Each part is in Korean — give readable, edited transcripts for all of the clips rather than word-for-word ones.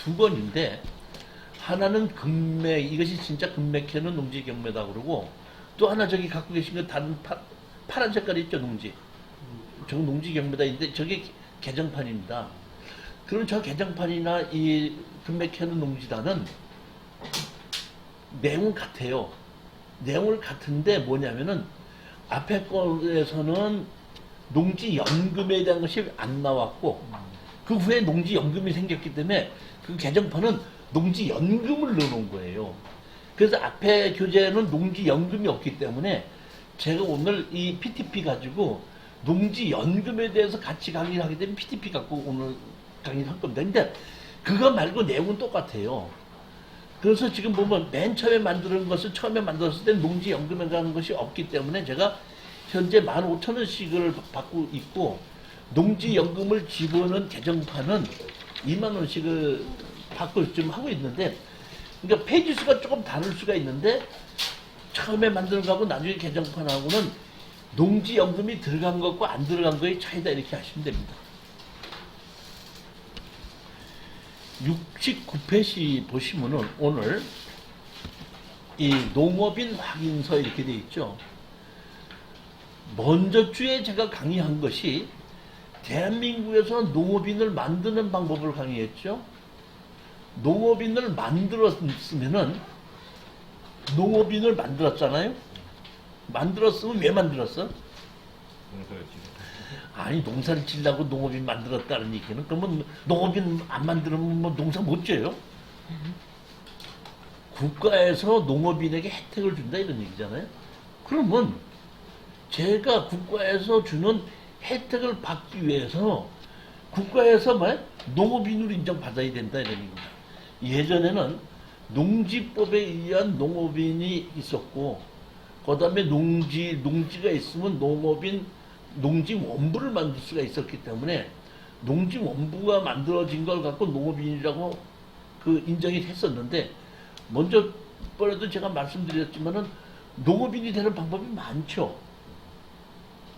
두 건인데 하나는 금맥, 이것이 진짜 금맥회는 농지 경매다 그러고, 또 하나 저기 갖고 계신 거 다른 파란 색깔 있죠, 농지. 저거 농지 경매다 있는데 저게 개정판입니다. 그럼 저 개정판이나 이 금맥회는 농지다는 내용은 같아요. 내용을 같은데 뭐냐면은 앞에 거에서는 농지연금에 대한 것이 안 나왔고, 그 후에 농지연금이 생겼기 때문에 그 개정판은 농지연금을 넣어놓은 거예요. 그래서 앞에 교재에는 농지연금이 없기 때문에 제가 오늘 이 PTP 가지고 농지연금에 대해서 같이 강의를 하게 되면 PTP 갖고 오늘 강의를 할 겁니다. 근데 그거 말고 내용은 똑같아요. 그래서 지금 보면 맨 처음에 만드는 것을 처음에 만들었을 때 농지연금에 관한 것이 없기 때문에 제가 현재 15,000원씩을 받고 있고, 농지연금을 집어넣은 개정판은 20,000원씩을 받고 좀 하고 있는데, 그러니까 페이지 수가 조금 다를 수가 있는데 처음에 만드는 거하고 나중에 개정판하고는 농지연금이 들어간 것과 안 들어간 거의 차이다, 이렇게 하시면 됩니다. 69페이지 보시면은 오늘 이 농업인 확인서 이렇게 돼 있죠. 먼저 주에 제가 강의한 것이 대한민국에서 농업인을 만드는 방법을 강의했죠. 농업인을 만들었으면은, 농업인을 만들었잖아요. 만들었으면 왜 만들었어? 아니, 농사를 지려고 농업인 만들었다는 얘기는, 그러면 농업인 안 만들면 뭐 농사 못 지어요? 국가에서 농업인에게 혜택을 준다 이런 얘기잖아요. 그러면 제가 국가에서 주는 혜택을 받기 위해서 국가에서 뭐 농업인으로 인정받아야 된다 이런 얘기입니다. 예전에는 농지법에 의한 농업인이 있었고, 그 다음에 농지가 있으면 농지원부를 만들 수가 있었기 때문에 농지원부가 만들어진 걸 갖고 농업인이라고 그 인정이 됐었는데, 먼저 번에도 제가 말씀드렸지만은 농업인이 되는 방법이 많죠.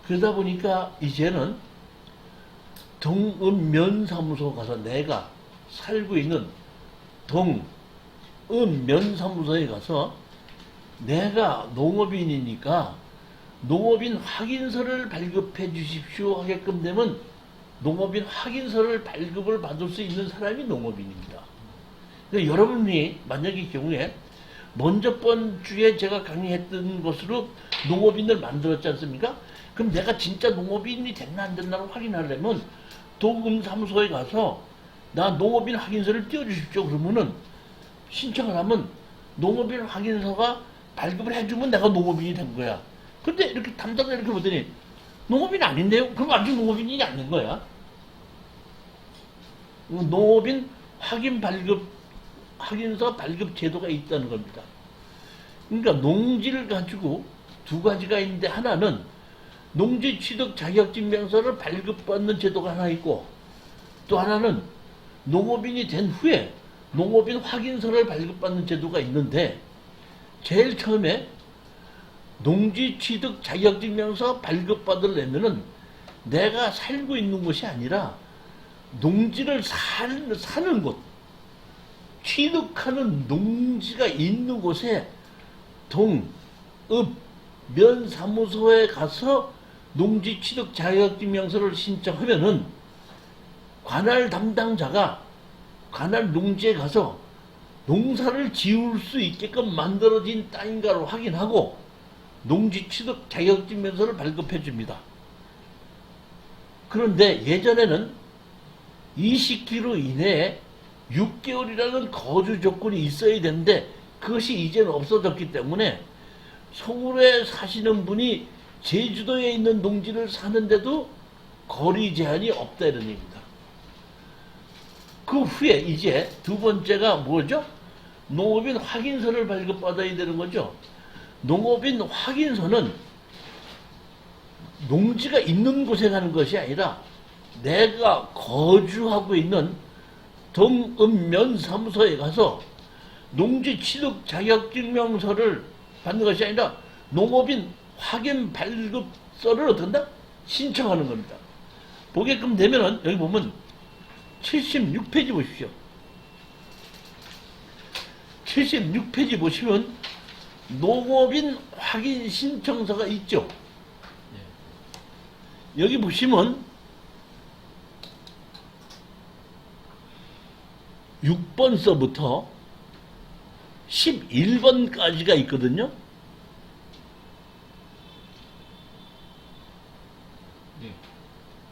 그러다 보니까 이제는 동읍면사무소 가서 내가 살고 있는 동읍면사무소에 가서 내가 농업인이니까 농업인 확인서를 발급해 주십시오 하게끔 되면 농업인 확인서를 발급을 받을 수 있는 사람이 농업인입니다. 그러니까 여러분이 만약의 경우에 먼저 번 주에 제가 강의했던 것으로 농업인을 만들었지 않습니까? 그럼 내가 진짜 농업인이 됐나 안 됐나를 확인하려면 동음사무소에 가서 나 농업인 확인서를 띄워주십시오 그러면은 신청을 하면 농업인 확인서가 발급을 해주면 내가 농업인이 된 거야. 근데 이렇게 담당자 이렇게 보더니 농업인 아닌데요? 그럼 아직 농업인이 아닌 거야. 농업인 확인서 발급 제도가 있다는 겁니다. 그러니까 농지를 가지고 두 가지가 있는데, 하나는 농지 취득 자격증명서를 발급받는 제도가 하나 있고, 또 하나는 농업인이 된 후에 농업인 확인서를 발급받는 제도가 있는데, 제일 처음에 농지 취득 자격증명서 발급받으려면은 내가 살고 있는 곳이 아니라 농지를 사는 곳, 취득하는 농지가 있는 곳에 동읍면사무소에 가서 농지 취득 자격증명서를 신청하면은 관할 담당자가 관할 농지에 가서 농사를 지을 수 있게끔 만들어진 땅인가를 확인하고 농지 취득 자격증명서를 발급해 줍니다. 그런데 예전에는 20km 이내에 6개월이라는 거주 조건이 있어야 되는데 그것이 이제는 없어졌기 때문에 서울에 사시는 분이 제주도에 있는 농지를 사는데도 거리 제한이 없다 이런 얘기입니다. 그 후에 이제 두 번째가 뭐죠? 농업인 확인서를 발급받아야 되는 거죠. 농업인 확인서는 농지가 있는 곳에 가는 것이 아니라 내가 거주하고 있는 동읍면사무소에 가서 농지 취득 자격증명서를 받는 것이 아니라 농업인 확인 발급서를 어떤다? 신청하는 겁니다. 보게끔 되면은 여기 보면 76페이지 보십시오. 76페이지 보시면 농업인 확인 신청서가 있죠. 여기 보시면 6번서부터 11번까지가 있거든요.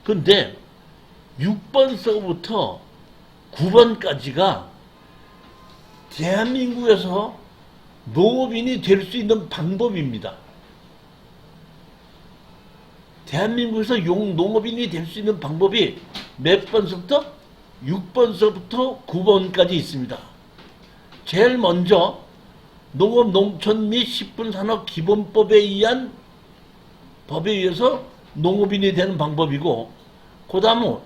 근데 6번서부터 9번까지가 대한민국에서 농업인이 될 수 있는 방법입니다. 대한민국에서 농업인이 될 수 있는 방법이 몇 번서부터? 6번서부터 9번까지 있습니다. 제일 먼저 농업, 농촌 및 식품산업 기본법에 의한 법에 의해서 농업인이 되는 방법이고, 그 다음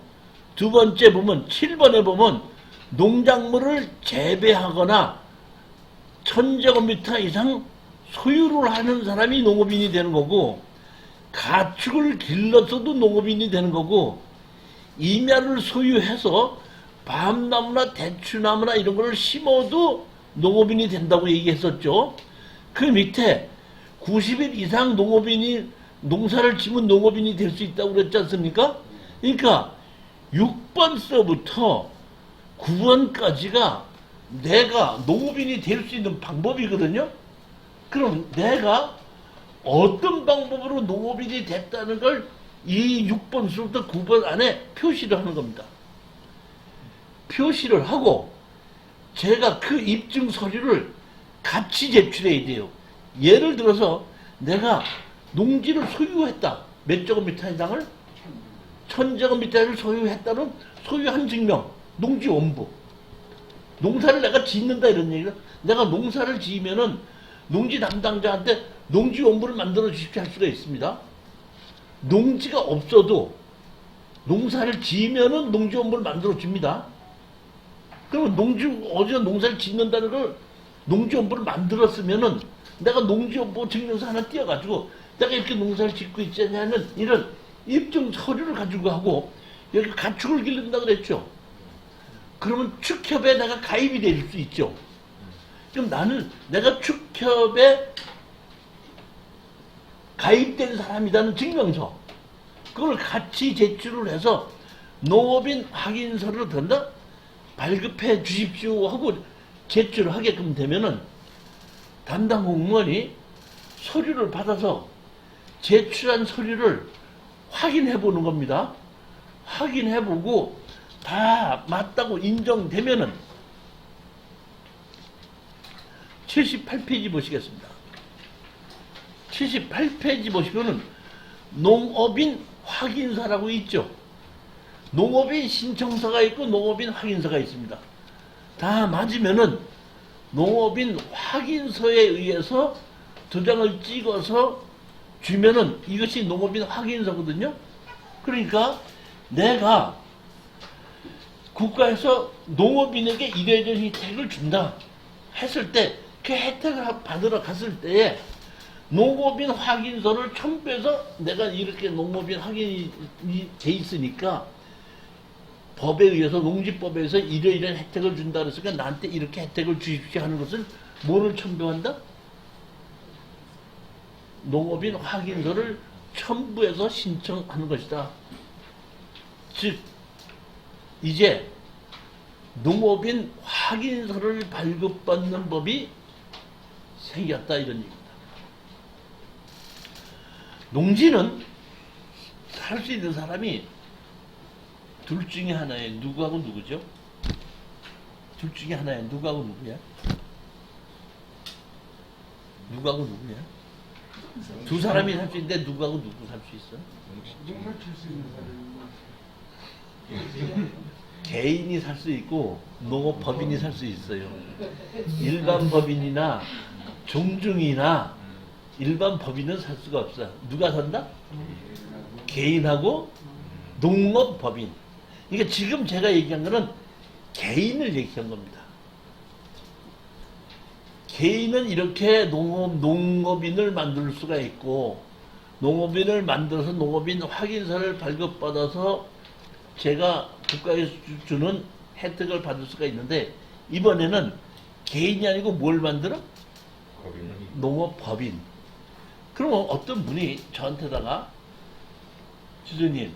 두 번째 보면 7번에 보면 농작물을 재배하거나 1000제곱미터 이상 소유를 하는 사람이 농업인이 되는 거고, 가축을 길러서도 농업인이 되는 거고, 임야를 소유해서 밤나무나 대추나무나 이런 걸 심어도 농업인이 된다고 얘기했었죠. 그 밑에 90일 이상 농업인이 농사를 지면 농업인이 될 수 있다고 그랬지 않습니까? 그러니까 6번서부터 9번까지가 내가 농업인이 될 수 있는 방법이거든요. 그럼 내가 어떤 방법으로 농업인이 됐다는 걸 이 6번서부터 9번 안에 표시를 하는 겁니다. 표시를 하고 제가 그 입증 서류를 같이 제출해야 돼요. 예를 들어서 내가 농지를 소유했다. 몇 제곱미터 이상을? 1000제곱미터를 소유했다는 소유한 증명, 농지 원부. 농사를 내가 짓는다 이런 얘기가. 내가 농사를 지으면은 농지 담당자한테 농지 원부를 만들어 주십시오 할 수가 있습니다. 농지가 없어도 농사를 지으면은 농지 원부를 만들어 줍니다. 그러면 어디서 농사를 짓는다는 걸 농지 원부를 만들었으면은 내가 농지 원부 증명서 하나 띄어가지고 내가 이렇게 농사를 짓고 있지 않냐는 이런 입증 서류를 가지고 하고, 여기 가축을 기른다 그랬죠. 그러면 축협에 내가 가입이 될 수 있죠. 그럼 나는 내가 축협에 가입된 사람이라는 증명서, 그걸 같이 제출을 해서 농업인 확인서를 든다 발급해 주십시오 하고 제출을 하게끔 되면은 담당 공무원이 서류를 받아서 제출한 서류를 확인해 보는 겁니다. 확인해 보고 다 맞다고 인정되면은 78페이지 보시겠습니다. 78페이지 보시면은 농업인 확인서라고 있죠. 농업인 신청서가 있고 농업인 확인서가 있습니다. 다 맞으면은 농업인 확인서에 의해서 도장을 찍어서 주면은 이것이 농업인 확인서거든요. 그러니까 내가 국가에서 농업인에게 이래저래 혜택을 준다 했을 때 그 혜택을 받으러 갔을 때에 농업인 확인서를 첨부해서 내가 이렇게 농업인 확인이 돼 있으니까 법에 의해서 농지법에 의해서 이러이러한 혜택을 준다 그랬으니까 나한테 이렇게 혜택을 주십시오 하는 것은 뭐를 첨부한다? 농업인 확인서를 첨부해서 신청하는 것이다. 즉 이제 농업인 확인서를 발급받는 법이 생겼다 이런 얘기입니다. 농지는 살 수 있는 사람이 둘 중에 하나에 누구하고 누구죠? 둘 중에 하나에 누구하고 누구야? 누구하고 누구야? 두 사람이 살 수 있는데 누구하고 누구 살 수 있어? 개인이 살 수 있고 농업법인이 살 수 있어요. 일반 법인이나 종중이나 일반 법인은 살 수가 없어. 누가 산다? 개인하고 농업법인. 그러니까 지금 제가 얘기한 거는 개인을 얘기한 겁니다. 개인은 이렇게 농업인을 만들 수가 있고, 농업인을 만들어서 농업인 확인서를 발급받아서 제가 국가에서 주는 혜택을 받을 수가 있는데, 이번에는 개인이 아니고 뭘 만들어? 법인이. 농업법인. 그럼 어떤 분이 저한테다가 주주님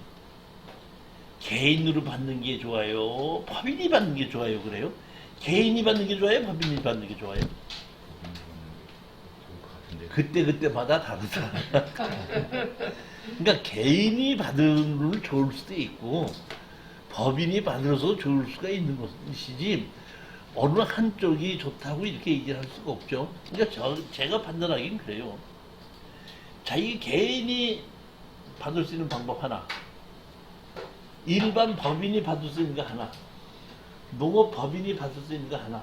개인으로 받는 게 좋아요? 법인이 받는 게 좋아요? 그래요? 개인이 받는 게 좋아요? 법인이 받는 게 좋아요? 그때마다 다르다. 그러니까 개인이 받으면 좋을 수도 있고 법인이 받아서 좋을 수가 있는 것이지 어느 한쪽이 좋다고 이렇게 얘기를 할 수가 없죠. 그러니까 제가 판단하기는 그래요. 자기 개인이 받을 수 있는 방법 하나, 일반 법인이 받을 수 있는 거 하나, 농업 법인이 받을 수 있는 거 하나,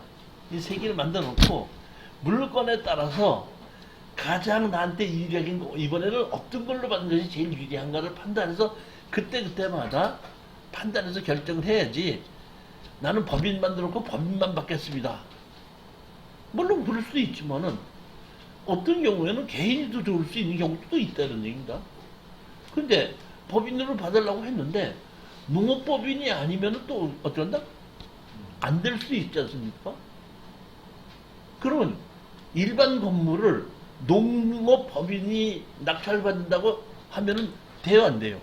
이 세 개를 만들어 놓고 물건에 따라서 가장 나한테 유리하긴 거, 이번에는 어떤 걸로 받는 것이 제일 유리한가를 판단해서 그때마다 판단해서 결정을 해야지. 나는 법인 만들어 놓고 법인만 받겠습니다. 물론 그럴 수도 있지만은 어떤 경우에는 개인이 더 좋을 수 있는 경우도 또 있다는 얘기입니다. 근데 법인으로 받으려고 했는데 농업법인이 아니면 또 어쩐다? 안 될 수 있지 않습니까? 그러면 일반 건물을 농업법인이 낙찰받는다고 하면은 돼요, 안 돼요?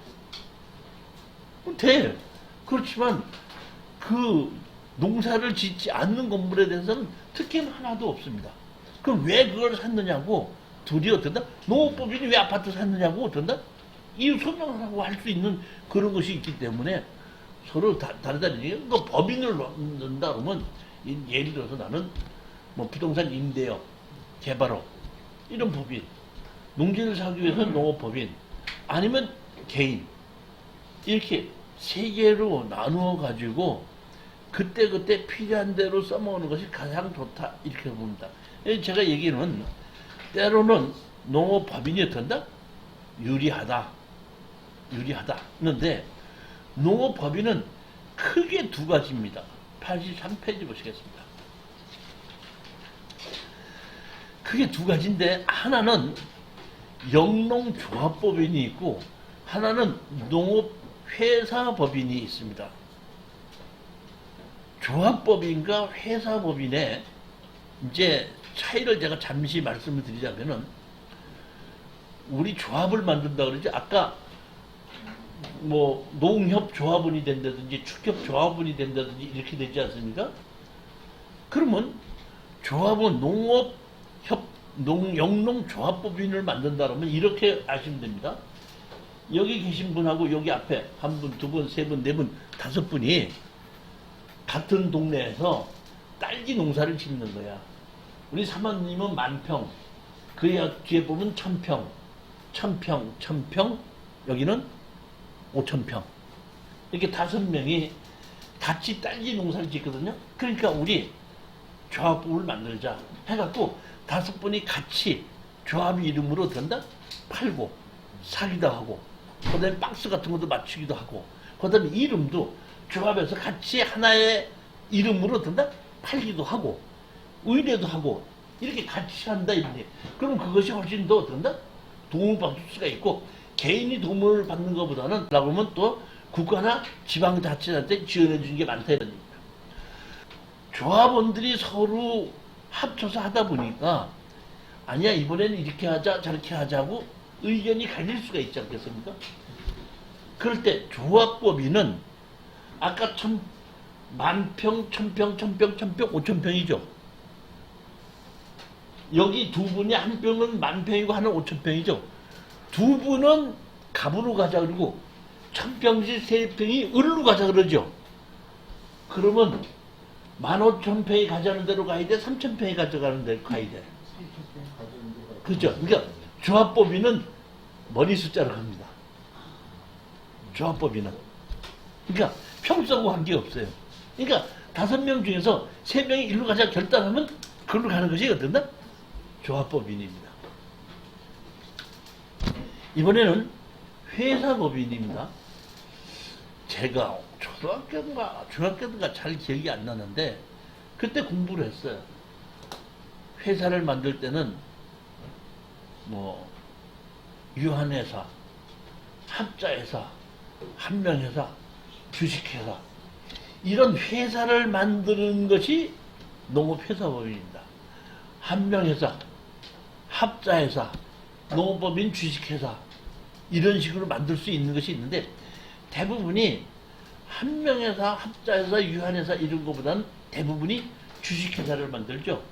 돼. 그렇지만 그 농사를 짓지 않는 건물에 대해서는 특혜는 하나도 없습니다. 그럼 왜 그걸 샀느냐고 둘이 어떤다? 농업법인이 왜 아파트 샀느냐고 어떤다? 이유 설명을 하고 할 수 있는 그런 것이 있기 때문에 서로 다르다는 얘기예요. 그 법인을 넣는다 그러면 예를 들어서 나는 뭐 부동산 임대업, 개발업 이런 법인, 농지를 사기 위해서는 농업법인, 아니면 개인 이렇게 세 개로 나누어 가지고 그때 필요한 대로 써먹는 것이 가장 좋다 이렇게 봅니다. 제가 얘기는 때로는 농업법인이 어떤다? 유리하다. 했는데 농업법인은 크게 두 가지입니다. 83페이지 보시겠습니다. 크게 두 가지인데 하나는 영농조합법인이 있고 하나는 농업회사법인이 있습니다. 조합법인과 회사법인의 이제 차이를 제가 잠시 말씀을 드리자면은 우리 조합을 만든다 그러지 아까 뭐 농협조합원이 된다든지 축협조합원이 된다든지 이렇게 되지 않습니까? 그러면 조합은 영농조합법인을 만든다 그러면 이렇게 아시면 됩니다. 여기 계신 분하고 여기 앞에 한 분, 두 분, 세 분, 네 분, 다섯 분이 같은 동네에서 딸기 농사를 짓는 거야. 우리 사모님은 10,000평, 그 뒤에 보면 1,000평, 1,000평, 여기는 5,000평. 이렇게 5명이 같이 딸기 농사를 짓거든요. 그러니까 우리 조합법을 만들자 해갖고 5분이 같이 조합 이름으로 된다? 팔고 사기도 하고 그 다음에 박스 같은 것도 맞추기도 하고 그 다음에 이름도 조합해서 같이 하나의 이름으로 된다? 팔기도 하고 의뢰도 하고 이렇게 같이 한다 이러니 그럼 그것이 훨씬 더 된다? 도움을 받을 수가 있고 개인이 도움을 받는 것보다는 그러면 또 국가나 지방자치한테 지원해 주는 게 많다 이런 얘기입니다. 조합원들이 서로 합쳐서 하다 보니까 아니야 이번에는 이렇게 하자 저렇게 하자고 의견이 갈릴 수가 있지 않겠습니까? 그럴 때 조합법인은 아까 10,000평, 1,000평, 1,000평, 1,000평, 5,000평이죠. 여기 두 분이 한 평은 10,000평이고 하나는 5,000평이죠. 두 분은 갑으로 가자 그러고 1,000평씩 세 평이 을로 가자 그러죠. 그러면 15,000평이 가자는 대로 가야 돼? 3,000평이 가져가는 대로 가야 돼? 그렇죠. 그러니까 조합법인은 머리 숫자로 갑니다. 조합법인은. 그러니까 평수하고 관계없어요. 그러니까 5명 중에서 3명이 일로 가자 결단하면 그걸로 가는 것이 어떤다? 조합법인입니다. 이번에는 회사법인입니다. 제가 초등학교인가 중학교인가 잘 기억이 안 나는데 그때 공부를 했어요. 회사를 만들 때는 뭐 유한회사, 합자회사, 한명회사, 주식회사 이런 회사를 만드는 것이 농업회사법인입니다. 한명회사, 합자회사, 농업법인 주식회사 이런 식으로 만들 수 있는 것이 있는데 대부분이 한명회사, 합자회사, 유한회사 이런 것보다는 대부분이 주식회사를 만들죠.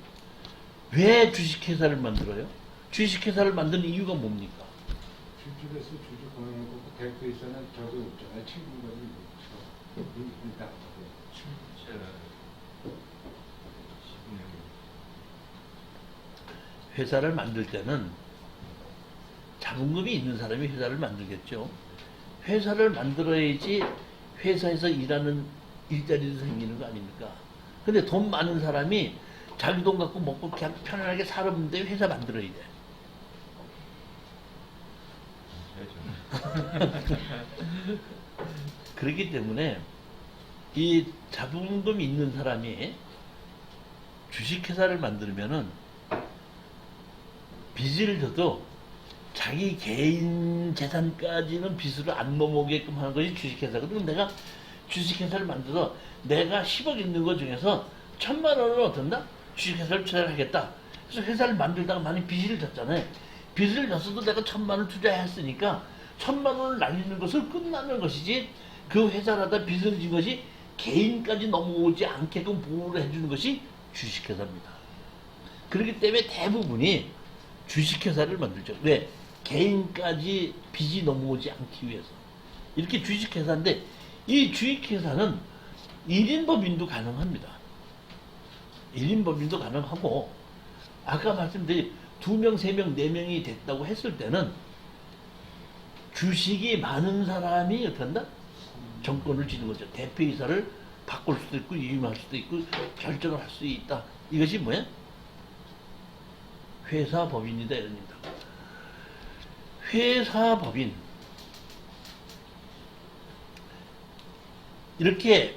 왜 주식회사를 만들어요? 주식회사를 만드는 이유가 뭡니까? 주식에서 주주 권한이고 그 대표이사는 저도 없잖아요. 친구가 일단 회사를 만들 때는 자본금이 있는 사람이 회사를 만들겠죠. 회사를 만들어야지 회사에서 일하는 일자리도 생기는 거 아닙니까? 근데 돈 많은 사람이 자기 돈 갖고 먹고 그냥 편안하게 살았는데 회사 만들어야 돼. 그렇기 때문에 이 자본금 있는 사람이 주식회사를 만들면은 빚을 져도 자기 개인 재산까지는 빚으로 안 넘어오게끔 하는 것이 주식회사거든. 내가 주식회사를 만들어서 내가 10억 있는 것 중에서 1,000만 원을 얻었나? 주식회사를 투자하겠다. 그래서 회사를 만들다가 많이 빚을 졌잖아요. 빚을 졌어도 내가 1,000만 원을 투자했으니까 1,000만 원을 날리는 것을 끝나는 것이지 그 회사라다 빚을 진 것이 개인까지 넘어오지 않게끔 보호를 해주는 것이 주식회사입니다. 그렇기 때문에 대부분이 주식회사를 만들죠. 왜? 개인까지 빚이 넘어오지 않기 위해서. 이렇게 주식회사인데 이 주식회사는 1인 법인도 가능합니다. 1인 법인도 가능하고 아까 말씀드린 2명, 3명, 4명이 됐다고 했을 때는 주식이 많은 사람이 어떻게 한다? 정권을 쥐는 거죠. 대표이사를 바꿀 수도 있고 위임할 수도 있고 결정을 할 수 있다. 이것이 뭐야? 회사법인이다 이럽니다. 회사법인 이렇게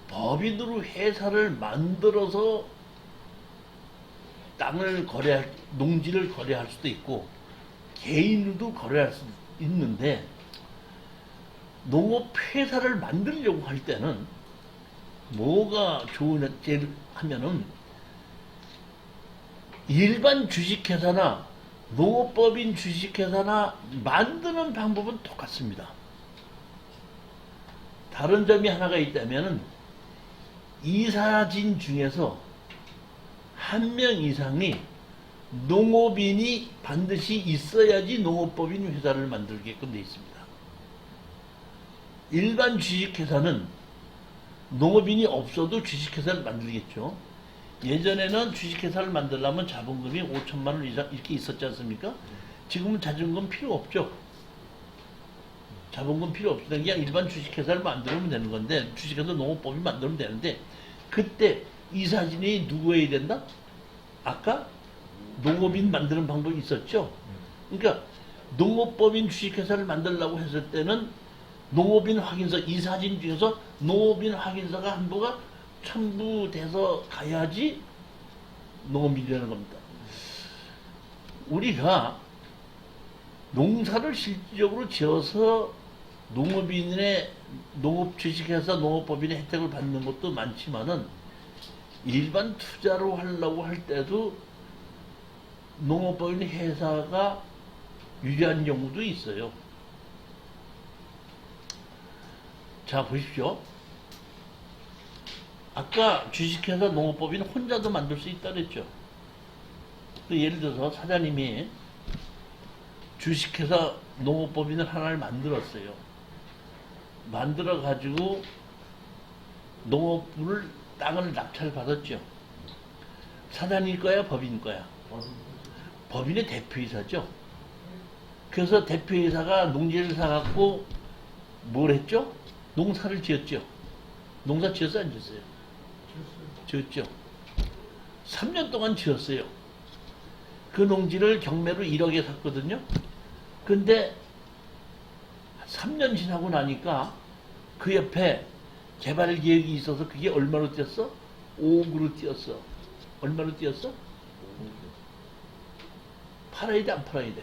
법인으로 회사를 만들어서 땅을 거래할, 농지를 거래할 수도 있고 개인으로도 거래할 수 있는데 농업회사를 만들려고 할 때는 뭐가 좋은지 하면은 일반 주식회사나 농업법인 주식회사나 만드는 방법은 똑같습니다. 다른 점이 하나가 있다면 이사진 중에서 1명 이상이 농업인이 반드시 있어야지 농업법인 회사를 만들게끔 되어 있습니다. 일반 주식회사는 농업인이 없어도 주식회사를 만들겠죠. 예전에는 주식회사를 만들려면 자본금이 5천만 원 이상 이렇게 있었지 않습니까? 지금은 자본금 필요 없죠. 자본금 필요 없어요. 그냥 일반 주식회사를 만들면 되는 건데 주식회사 농업법인 만들면 되는데 그때 이사진이 누구여야 된다? 아까 농업인 만드는 방법이 있었죠. 그러니까 농업법인 주식회사를 만들려고 했을 때는 농업인 확인서 이사진 중에서 농업인 확인서가 한부가 첨부돼서 가야지 농업인이라는 겁니다. 우리가 농사를 실질적으로 지어서 농업인의 농업주식회사 농업법인의 혜택을 받는 것도 많지만은 일반 투자로 하려고 할 때도 농업법인 회사가 유리한 경우도 있어요. 자 보십시오. 아까 주식회사 농업법인 혼자도 만들 수 있다 그랬죠. 예를 들어서 사장님이 주식회사 농업법인을 하나를 만들었어요. 만들어 가지고 농업부를 땅을 낙찰 받았죠. 사장님 거야 법인 거야? 법인의 대표이사죠. 그래서 대표이사가 농지를 사갖고 뭘 했죠? 농사를 지었죠. 농사 지었어 안 지었어요? 지었죠. 3년 동안 지었어요. 그 농지를 경매로 1억에 샀거든요. 근데 3년 지나고 나니까 그 옆에 개발 계획이 있어서 그게 얼마로 뛰었어? 5억으로 뛰었어. 얼마로 뛰었어? 팔아야 돼, 안 팔아야 돼?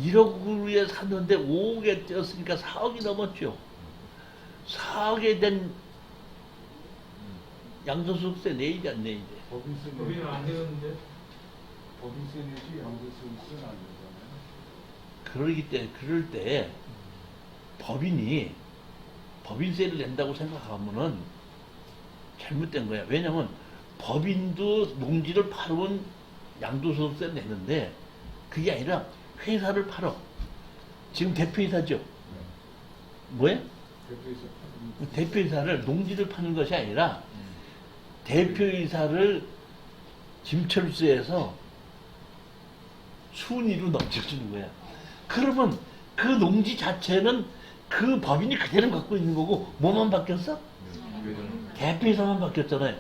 1억으로 샀는데 5억에 뛰었으니까 4억이 넘었죠. 4억에 된 양도소득세 내야지 안 내야지. 법인세 법인은 안 되는데. 법인세 내지 양도소득세는 안 되잖아요. 그럴 때 법인이 법인세를 낸다고 생각하면은 잘못된 거야. 왜냐면 법인도 농지를 팔으면 양도소득세를 내는데 그게 아니라 회사를 팔어. 지금 대표이사죠. 뭐야? 대표에서 대표이사를 농지를 파는 것이 아니라 대표이사를 짐철수에서 순위로 넘겨주는 거야. 그러면 그 농지 자체는 그 법인이 그대로 갖고 있는 거고 뭐만 바뀌었어? 대표이사만 바뀌었잖아요.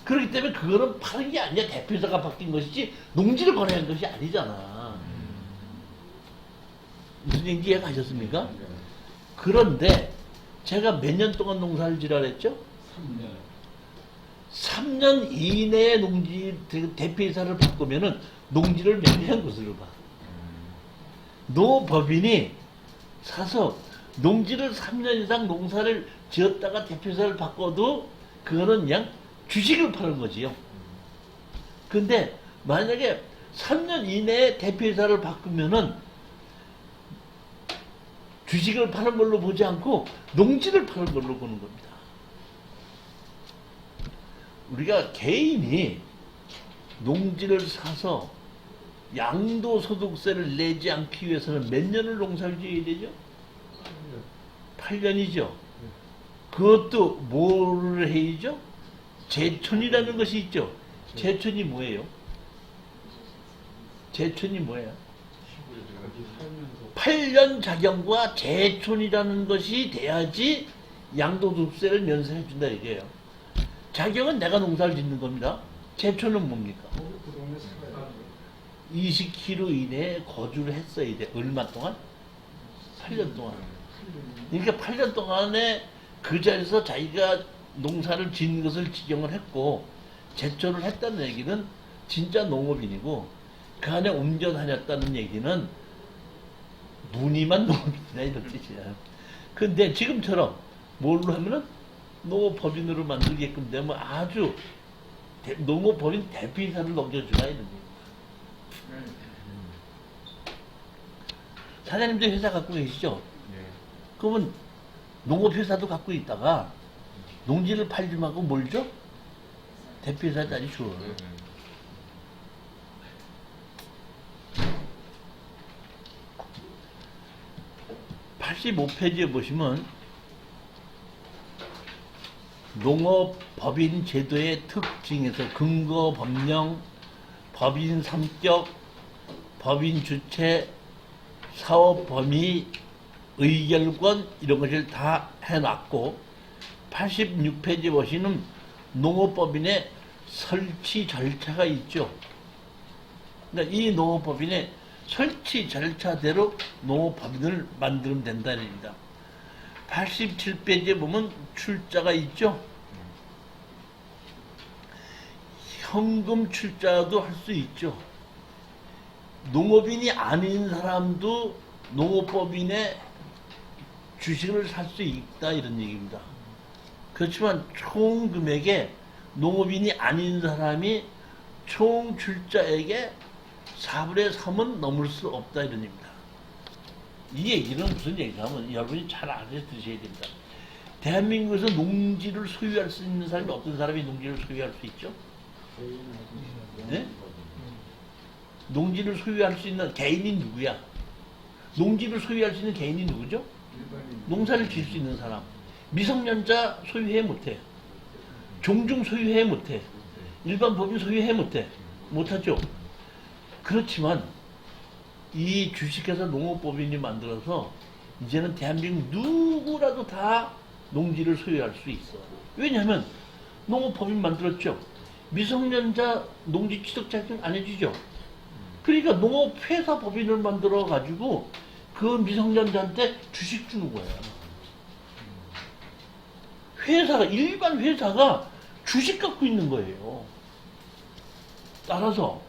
그렇기 때문에 그거는 파는 게 아니야. 대표이사가 바뀐 것이지 농지를 거래한 것이 아니잖아. 무슨 얘기인지 이해가셨습니까? 그런데 제가 몇 년 동안 농사를 지랄했죠? 3년 이내에 농지 대표이사를 바꾸면은 농지를 매매한 것으로 봐. 노법인이 사서 농지를 3년 이상 농사를 지었다가 대표이사를 바꿔도 그거는 그냥 주식을 파는 거지요. 근데 만약에 3년 이내에 대표이사를 바꾸면은 주식을 파는 걸로 보지 않고 농지를 파는 걸로 보는 겁니다. 우리가 개인이 농지를 사서 양도소득세를 내지 않기 위해서는 몇 년을 농사를 지어야 되죠? 8년이죠. 그것도 뭐를 해야죠? 제촌이라는 것이 있죠. 제촌이 뭐예요? 제촌이 뭐예요? 8년 자경과 제촌이라는 것이 돼야지 양도소득세를 면세해 준다 이게요. 자경은 내가 농사를 짓는 겁니다. 제촌은 뭡니까? 그 동네 살아야 20km 이내에 거주를 했어야 돼. 얼마 동안? 8년 동안. 그러니까 8년 동안에 그 자리에서 자기가 농사를 짓는 것을 지경을 했고 제초를 했다는 얘기는 진짜 농업인이고 그 안에 옮겨 다녔다는 얘기는 무늬만 농업인이다 이런 뜻이야. 근데 지금처럼 뭘로 하면은 농업법인으로 만들게끔 되면 아주 농업법인 대표이사를 넘겨주라 이런 얘기. 사장님도 회사 갖고 계시죠? 그러면 농업회사도 갖고 있다가 농지를 팔지 말고 뭘 줘? 대표이사 자리 줘. 85페이지에 보시면 농업법인 제도의 특징에서 근거 법령, 법인 성격, 법인 주체, 사업 범위, 의결권 이런 것을 다 해놨고 86페이지 보시면 농업법인의 설치 절차가 있죠. 그러니까 이 농업법인의 설치 절차대로 농업법인을 만들면 된다는 얘기입니다. 87페이지에 보면 출자가 있죠. 현금 출자도 할 수 있죠. 농업인이 아닌 사람도 농업법인의 주식을 살 수 있다 이런 얘기입니다. 그렇지만 총 금액에 농업인이 아닌 사람이 총 출자액의 4분의 3은 넘을 수 없다 이런 얘기입니다. 이 얘기는 무슨 얘기냐면 여러분이 잘 알아서 들으셔야 됩니다. 대한민국에서 농지를 소유할 수 있는 사람이 어떤 사람이 농지를 소유할 수 있죠? 네? 농지를 소유할 수 있는 개인이 누구야? 농지를 소유할 수 있는 개인이 누구죠? 농사를 지을 수 있는 사람. 미성년자 소유해 못해. 종중 소유해 못해. 일반 법인 소유해 못해. 못하죠. 그렇지만 이 주식회사 농업법인이 만들어서 이제는 대한민국 누구라도 다 농지를 소유할 수 있어. 왜냐하면 농업법인 만들었죠. 미성년자 농지 취득 자격 안 해주죠. 그러니까 농업회사 법인을 만들어 가지고 그 미성년자한테 주식 주는 거야. 회사가 일반 회사가 주식 갖고 있는 거예요. 따라서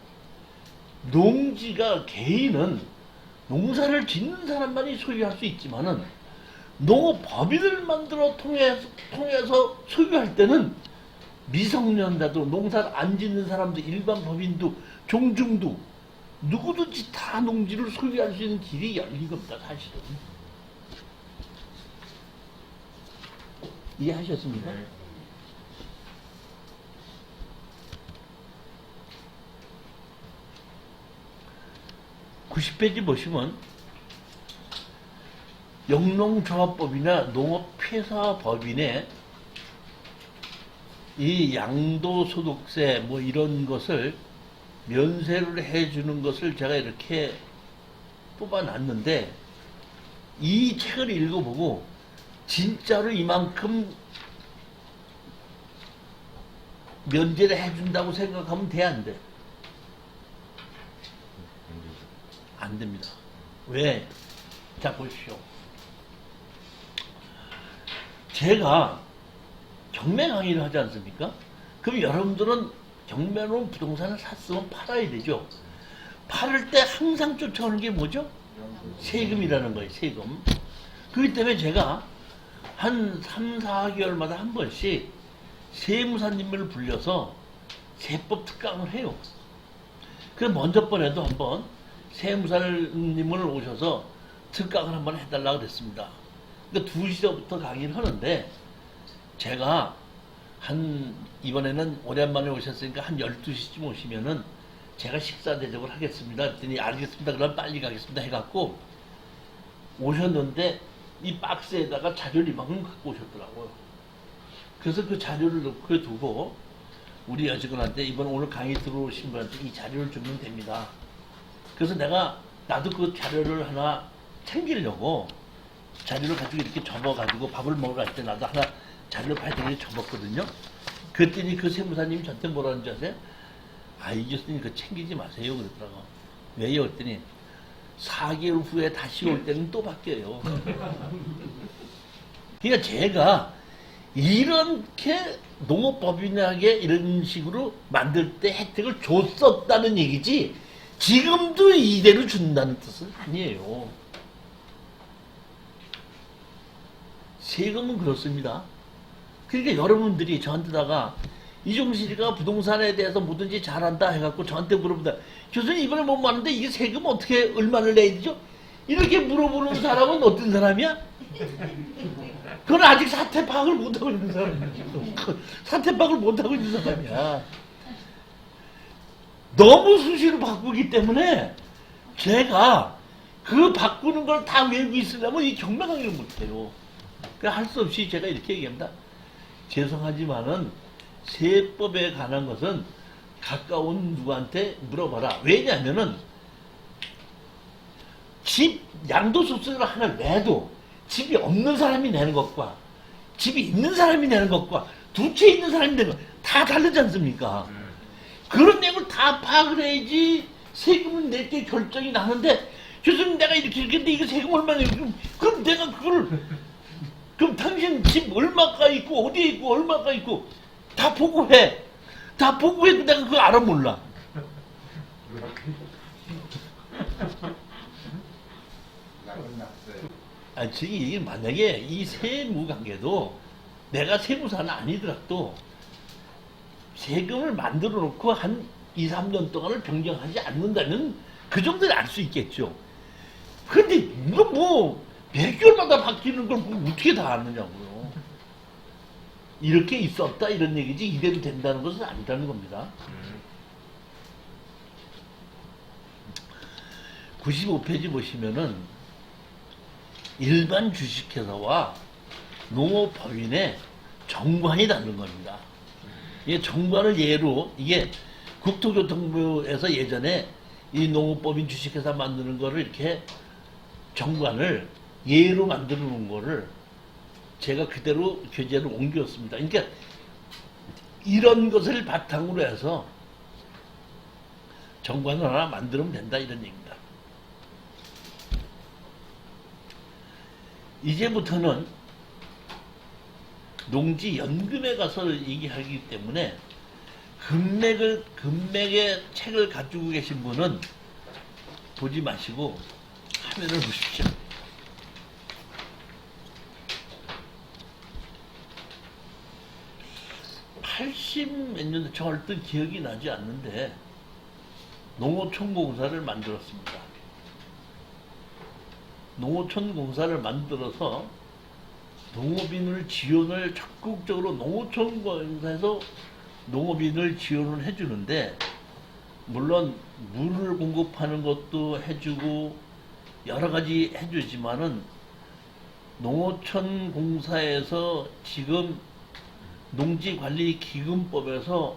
농지가 개인은 농사를 짓는 사람만이 소유할 수 있지만은 농업법인을 만들어 통해서 소유할 때는 미성년자도 농사를 안 짓는 사람도 일반 법인도 종중도 누구든지 다 농지를 소유할 수 있는 길이 열린 겁니다. 사실은. 이해하셨습니까? 네. 90페이지 보시면 영농조합법이나 농업회사법인에 이 양도소득세 뭐 이런 것을 면세를 해주는 것을 제가 이렇게 뽑아놨는데 이 책을 읽어보고 진짜로 이만큼 면제를 해준다고 생각하면 돼, 안 돼? 안 됩니다. 왜? 자, 보십시오. 제가 경매 강의를 하지 않습니까? 그럼 여러분들은 경매로 부동산을 샀으면 팔아야 되죠. 팔을 때 항상 쫓아오는 게 뭐죠? 세금이라는 거예요, 세금. 그렇기 때문에 제가 한 3, 4개월마다 한 번씩 세무사님을 불려서 세법 특강을 해요. 그래서 먼저 번에도 한번 세무사님을 오셔서 특강을 한번 해달라고 그랬습니다. 그러니까 2시부터 강의를 하는데 제가 이번에는 오랜만에 오셨으니까 한 12시쯤 오시면은 제가 식사 대접을 하겠습니다. 그랬더니 알겠습니다. 그럼 빨리 가겠습니다. 해갖고 오셨는데 이 박스에다가 자료를 이만큼 갖고 오셨더라고요. 그래서 그 자료를 넣고 두고 우리 여직원한테 오늘 강의 들어오신 분한테 이 자료를 주면 됩니다. 그래서 나도 그 자료를 하나 챙기려고 자료를 가지고 이렇게 접어가지고 밥을 먹으러 갈 때 나도 하나 자료를 발등에 접었거든요. 그랬더니 그 세무사님이 저한테 뭐라는지 아세요? 이 교수님 그거 챙기지 마세요. 그러더라고. 왜요? 그랬더니 4개월 후에 다시 올 때는 또 바뀌어요. 그러니까 제가 이렇게 농업법인에게 이런 식으로 만들 때 혜택을 줬었다는 얘기지 지금도 이대로 준다는 뜻은 아니에요. 세금은 그렇습니다. 그러니까 여러분들이 저한테다가 이종실이가 부동산에 대해서 뭐든지 잘한다 해갖고 저한테 물어본다. 교수님 이번에 못 봤는데 이게 세금 어떻게 얼마를 내야 되죠? 이렇게 물어보는 사람은 어떤 사람이야? 그건 아직 사태 파악을 못하고 있는 사람이야. 사태 파악을 못하고 있는 사람이야. 너무 수시로 바꾸기 때문에 제가 그 바꾸는 걸 다 외우고 있으려면 이 경매 강의를 못해요. 그러니까 할 수 없이 제가 이렇게 얘기합니다. 죄송하지만은 세법에 관한 것은 가까운 누구한테 물어봐라. 왜냐하면은 집 양도소득세를 하나 내도 집이 없는 사람이 내는 것과 집이 있는 사람이 내는 것과 두 채 있는 사람이 내는 것 다 다르지 않습니까? 그런 내용을 다 파악을 해야지 세금을 낼 때 결정이 나는데 교수님 내가 이렇게 했는데 이거 세금 얼마 내요? 그럼 내가 그럼 당신 집 얼마가 있고 어디에 있고 얼마가 있고 다 보고해. 다 보고해도 내가 그거 알아 몰라. 지금 이게 만약에 이 세무 관계도 내가 세무사는 아니더라도 세금을 만들어 놓고 한 2, 3년 동안을 변경하지 않는다면 그 정도는 알 수 있겠죠. 근데 이거 몇 개월마다 바뀌는 걸 어떻게 다 아느냐고요. 이렇게 있었다 이런 얘기지 이래도 된다는 것은 아니라는 겁니다. 95페이지 보시면은 일반 주식회사와 농업법인의 정관이 다른 겁니다. 이게 정관을 예로 이게 국토교통부에서 예전에 이 농업법인 주식회사 만드는 거를 이렇게 정관을 예로 만들어 놓은 거를 제가 그대로 교재로 옮겼습니다. 그러니까 이런 것을 바탕으로 해서 정관을 하나 만들면 된다 이런 얘기입니다. 이제부터는 농지 연금에 가서 얘기하기 때문에 금맥의 책을 가지고 계신 분은 보지 마시고 화면을 보십시오. 80 몇 년도 정확히 기억이 나지 않는데 농어촌공사를 만들었습니다. 농어촌공사를 만들어서 농업인을 지원을 적극적으로 농어촌공사에서 농업인을 지원을 해주는데, 물론 물을 공급하는 것도 해주고 여러 가지 해주지만은 농어촌공사에서 지금 농지관리기금법에서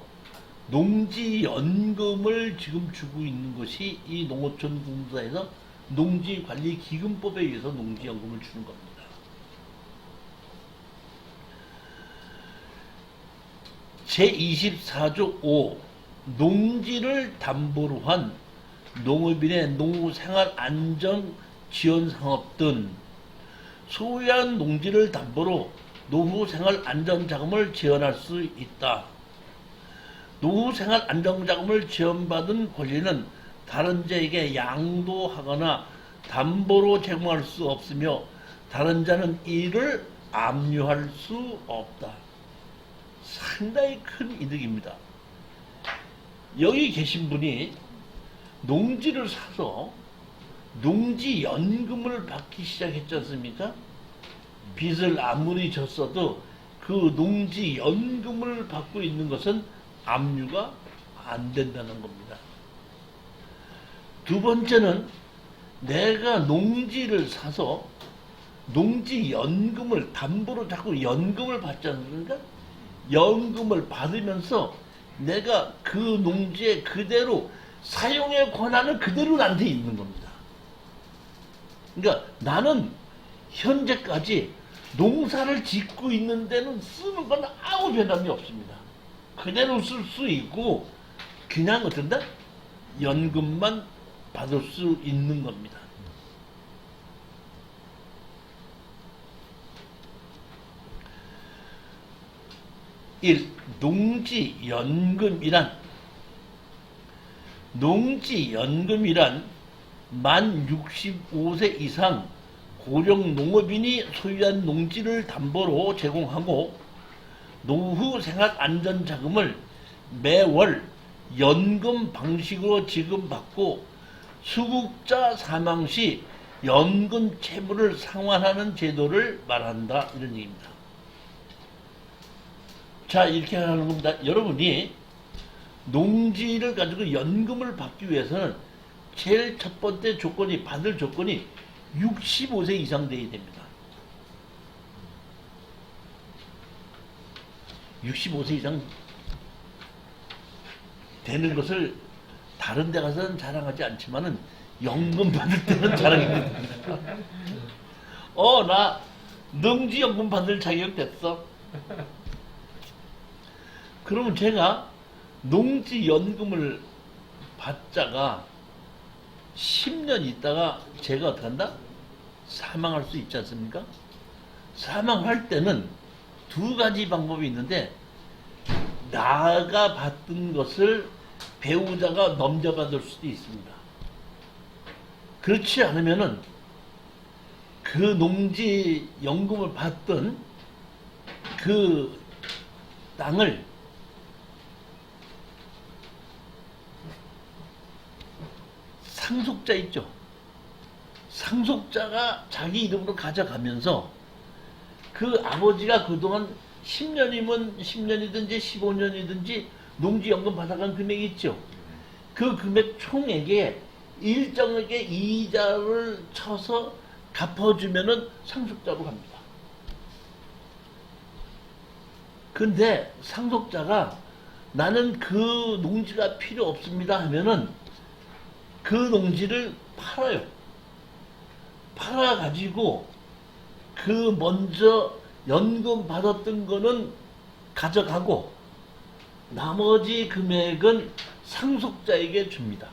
농지연금을 지금 주고 있는 것이 이 농어촌공사에서 농지관리기금법에 의해서 농지연금을 주는 겁니다. 제24조 5 농지를 담보로 한 농업인의 노후생활 안정 지원 사업 등 소유한 농지를 담보로 노후생활 안정자금을 지원할 수 있다. 노후생활 안정자금을 지원받은 권리는 다른 자에게 양도하거나 담보로 제공할 수 없으며 다른 자는 이를 압류할 수 없다. 상당히 큰 이득입니다. 여기 계신 분이 농지를 사서 농지연금을 받기 시작했지 않습니까? 빚을 아무리 졌어도 그 농지연금을 받고 있는 것은 압류가 안 된다는 겁니다. 두 번째는 내가 농지를 사서 농지연금을 담보로 자꾸 연금을 받지 않습니까? 연금을 받으면서 내가 그 농지에 그대로 사용의 권한은 그대로 나한테 있는 겁니다. 그러니까 나는 현재까지 농사를 짓고 있는 데는 쓰는 건 아무 변함이 없습니다. 그대로 쓸 수 있고 그냥 어떤다? 연금만 받을 수 있는 겁니다. 1. 농지연금이란 만 65세 이상 고령 농업인이 소유한 농지를 담보로 제공하고 노후 생활 안전자금을 매월 연금 방식으로 지급받고 수급자 사망 시 연금 채무를 상환하는 제도를 말한다. 이런 얘기입니다. 자, 이렇게 하는 겁니다. 여러분이 농지를 가지고 연금을 받기 위해서는 제일 첫 번째 조건이, 받을 조건이 65세 이상 돼야 됩니다. 65세 이상 되는 것을 다른 데 가서는 자랑하지 않지만은 연금 받을 때는 자랑이 됩니다. 나 농지연금 받을 자격 됐어. 그러면 제가 농지연금을 받자가 10년 있다가 제가 어떻게 한다? 사망할 수 있지 않습니까? 사망할 때는 두 가지 방법이 있는데, 나가 받은 것을 배우자가 넘겨받을 수도 있습니다. 그렇지 않으면은 그 농지연금을 받던 그 땅을 상속자 있죠. 상속자가 자기 이름으로 가져가면서 그 아버지가 그동안 10년이면 10년이든지 15년이든지 농지연금 받아간 금액이 있죠. 그 금액 총액에 일정하게 이자를 쳐서 갚아주면은 상속자로 갑니다. 근데 상속자가 나는 그 농지가 필요 없습니다 하면은 그 농지를 팔아요. 팔아가지고 그 먼저 연금 받았던 거는 가져가고 나머지 금액은 상속자에게 줍니다.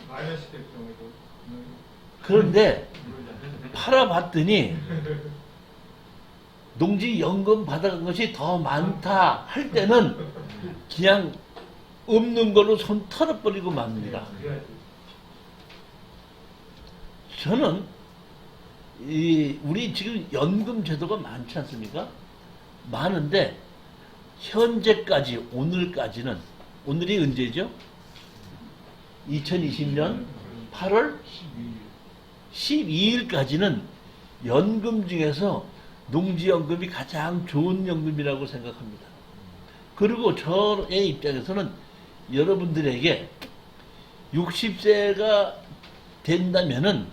마이너스 될 경우에도. 그런데 팔아봤더니 농지연금 받아간 것이 더 많다 할 때는 그냥 없는 걸로 손 털어버리고 맙니다. 저는 우리 지금 연금 제도가 많지 않습니까? 많은데 현재까지 오늘까지는 오늘이 언제죠? 2020년 8월 12일까지는 연금 중에서 농지연금이 가장 좋은 연금이라고 생각합니다. 그리고 저의 입장에서는 여러분들에게 60세가 된다면은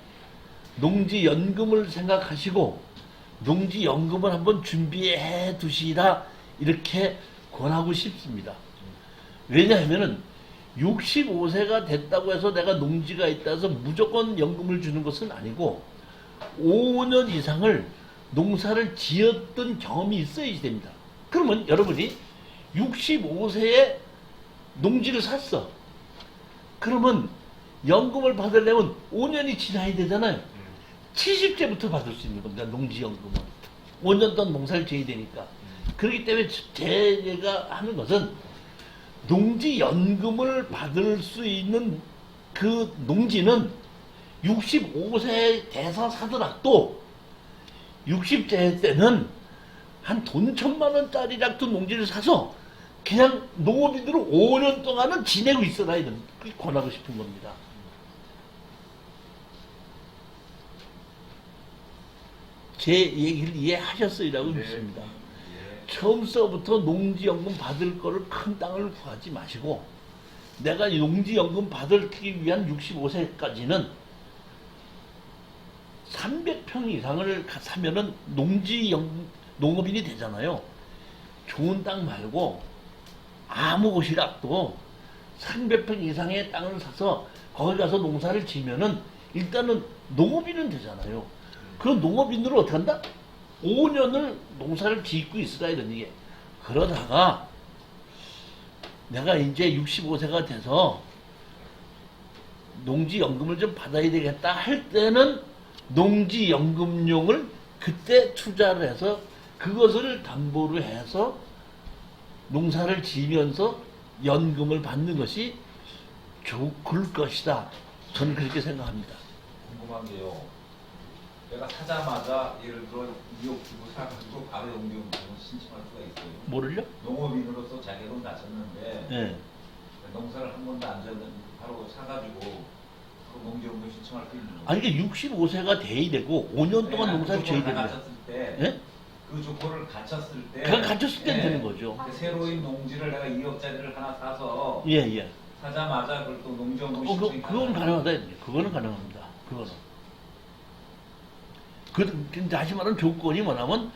농지연금을 생각하시고 농지연금을 한번 준비해 두시라 이렇게 권하고 싶습니다. 왜냐하면은 65세가 됐다고 해서 내가 농지가 있다 해서 무조건 연금을 주는 것은 아니고 5년 이상을 농사를 지었던 경험이 있어야 됩니다. 그러면 여러분이 65세에 농지를 샀어. 그러면 연금을 받으려면 5년이 지나야 되잖아요. 70세부터 받을 수 있는 겁니다. 농지연금은. 5년 동안 농사를 지어야 되니까. 그렇기 때문에 제가 하는 것은 농지연금을 받을 수 있는 그 농지는 65세 돼서 사더라도 60세 때는 한 돈 1,000만 원짜리라도 농지를 사서 그냥 농업인으로 5년 동안은 지내고 있어라 이런 그렇게 권하고 싶은 겁니다. 제 얘기를 이해하셨으리라고 믿습니다. 처음서부터 농지연금 받을 거를 큰 땅을 구하지 마시고 내가 농지연금 받기 위한 65세까지는 300평 이상을 사면은 농업인이 되잖아요. 좋은 땅 말고 아무 곳이라도 300평 이상의 땅을 사서 거기 가서 농사를 지면은 일단은 농업인은 되잖아요. 그 농업인으로 어떻게 한다? 5년을 농사를 짓고 있으라 이런 얘기. 그러다가 내가 이제 65세가 돼서 농지연금을 좀 받아야 되겠다 할 때는 농지연금용을 그때 투자를 해서 그것을 담보로 해서 농사를 지으면서 연금을 받는 것이 좋을 것이다. 저는 그렇게 생각합니다. 궁금한 게요. 내가 사자마자 예를 들어 2억 주고 사가지고 바로 연금 신청할 수가 있어요. 뭐를요? 농업인으로서 자격은 갖췄는데 네. 농사를 한 번도 안 지었는데 바로 사가지고 그 농지연금 신청할 수 있는 거예요. 아니 이게 65세가 돼야 되고 5년 동안 농사를 지어야 됩니다. 갖췄을 때, 네? 그 조건을 갖췄을 때, 그냥 갖췄을 때 네. 되는 거죠. 그 새로운 농지를 내가 2억짜리를 하나 사서 예, 예. 사자마자 그걸 또 농지연금 그건 신청이 가능하다. 그거는 가능합니다. 그거는. 근데 다시 말하면 조건이 뭐냐면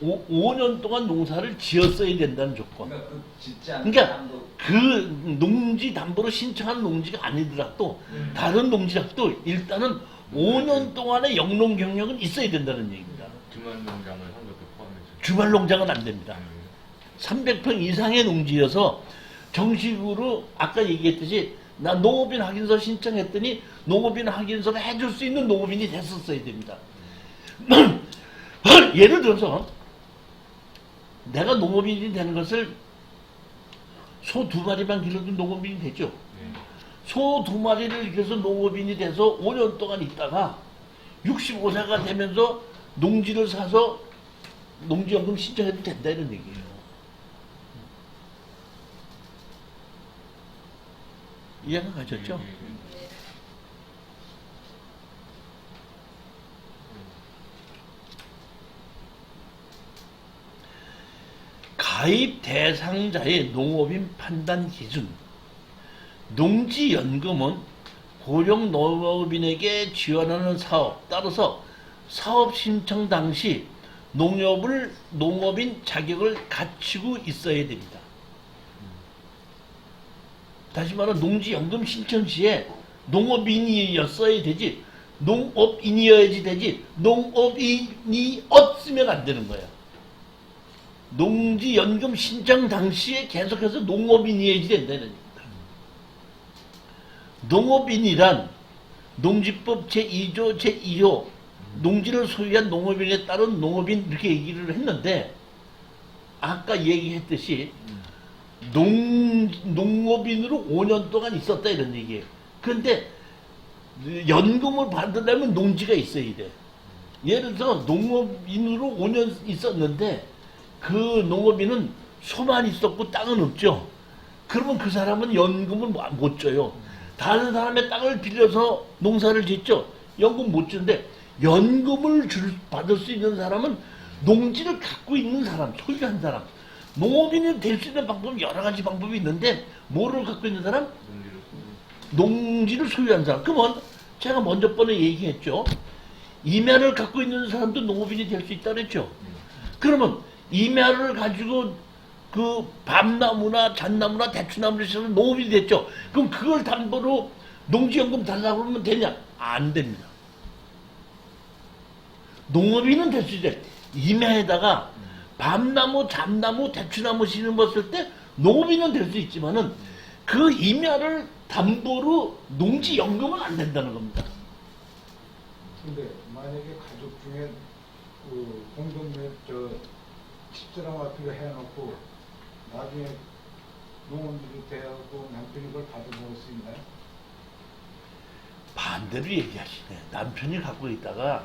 5년 동안 농사를 지었어야 된다는 조건. 그러니까 그 짓지 않는 그러니까 사람도 그 농지 담보로 신청한 농지가 아니더라도 다른 농지라도 일단은 5년 동안의 영농 경력은 있어야 된다는 얘기입니다. 주말 농장을 한 것도 포함해서. 주말 농장은 안 됩니다. 300평 이상의 농지여서 정식으로 아까 얘기했듯이 나 농업인 확인서 신청했더니 농업인 확인서를 해줄 수 있는 농업인이 됐었어야 됩니다. 예를 들어서 내가 농업인이 되는 것을 소 2마리만 길러도 농업인이 되죠. 소 2마리를 길러서 농업인이 돼서 5년 동안 있다가 65세가 되면서 농지를 사서 농지연금 신청해도 된다 이런 얘기예요. 이해가 가셨죠? 가입 대상자의 농업인 판단 기준. 농지연금은 고령 농업인에게 지원하는 사업, 따라서 사업 신청 당시 농업인 자격을 갖추고 있어야 됩니다. 다시 말하면 농지연금 신청 시에 농업인이었어야 되지, 농업인이어야지 되지, 농업인이 없으면 안 되는 거야. 농지연금 신청 당시에 계속해서 농업인이어야지 된다는 얘기입니다. 농업인이란 농지법 제2조 제2호 농지를 소유한 농업인에 따른 농업인 이렇게 얘기를 했는데 아까 얘기했듯이 농업인으로 5년 동안 있었다 이런 얘기예요. 그런데 연금을 받으려면 농지가 있어야 돼. 예를 들어 농업인으로 5년 있었는데 그 농업인은 소만 있었고 땅은 없죠. 그러면 그 사람은 연금을 못 줘요. 다른 사람의 땅을 빌려서 농사를 짓죠. 연금 못 주는데 연금을 받을 수 있는 사람은 농지를 갖고 있는 사람, 소유한 사람. 농업인이 될 수 있는 방법은 여러 가지 방법이 있는데 뭐를 갖고 있는 사람? 농지를 소유한 사람. 그러면 제가 먼저 번에 얘기했죠. 임야를 갖고 있는 사람도 농업인이 될 수 있다 그랬죠. 그러면 임야를 가지고 그 밤나무나 잣나무나 대추나무를 심어서 농업인이 됐죠. 그럼 그걸 담보로 농지연금 달라고 그러면 되냐? 안 됩니다. 농업인은 될 수 있어요. 임야에다가 밤나무, 잣나무, 대추나무 심었을 때 농업인은 될 수 있지만은 그 임야를 담보로 농지연금은 안 된다는 겁니다. 근데 만약에 가족 중에 그 공동묘 집사람 같은 거 해놓고 나중에 농원들이 돼하고 남편이 그걸 받아먹을 수 있나요? 반대로 얘기하시네. 남편이 갖고 있다가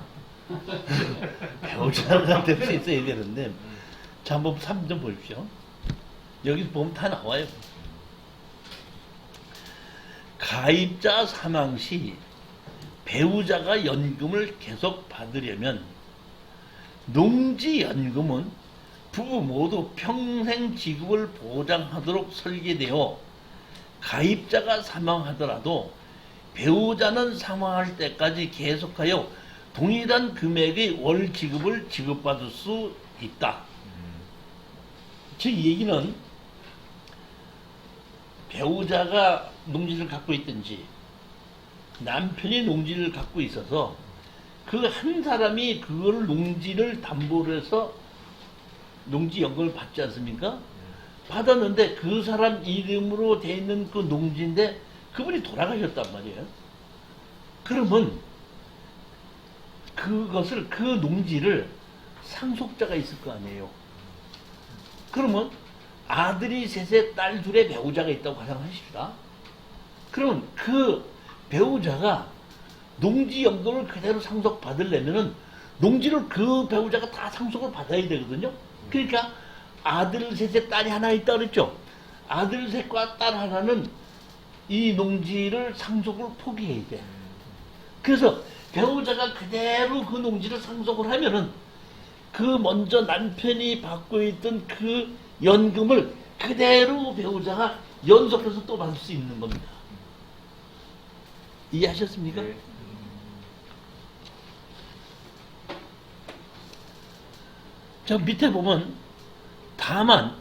배우자가 될 수 있어야 되는데, 자, 한번 3점 보십시오. 여기 보면 다 나와요. 가입자 사망 시 배우자가 연금을 계속 받으려면 농지연금은 부부 모두 평생 지급을 보장하도록 설계되어 가입자가 사망하더라도 배우자는 사망할 때까지 계속하여 동일한 금액의 월 지급을 지급받을 수 있다. 즉 얘기는 배우자가 농지를 갖고 있든지 남편이 농지를 갖고 있어서 그 한 사람이 그걸 농지를 담보로 해서 농지연금을 받지 않습니까? 받았는데 그 사람 이름으로 돼 있는 그 농지인데 그분이 돌아가셨단 말이에요. 그러면 그것을 그 농지를 상속자가 있을 거 아니에요. 그러면 아들이 셋에 딸 둘에 배우자가 있다고 가정하십시다. 그러면 그 배우자가 농지연금을 그대로 상속받으려면은 농지를 그 배우자가 다 상속을 받아야 되거든요. 그러니까 아들 셋에 딸이 하나 있다 그랬죠. 아들 셋과 딸 하나는 이 농지를 상속을 포기해야 돼. 그래서 배우자가 그대로 그 농지를 상속을 하면은 그 먼저 남편이 받고 있던 그 연금을 그대로 배우자가 연속해서 또 받을 수 있는 겁니다. 이해하셨습니까? 네. 자, 밑에 보면 다만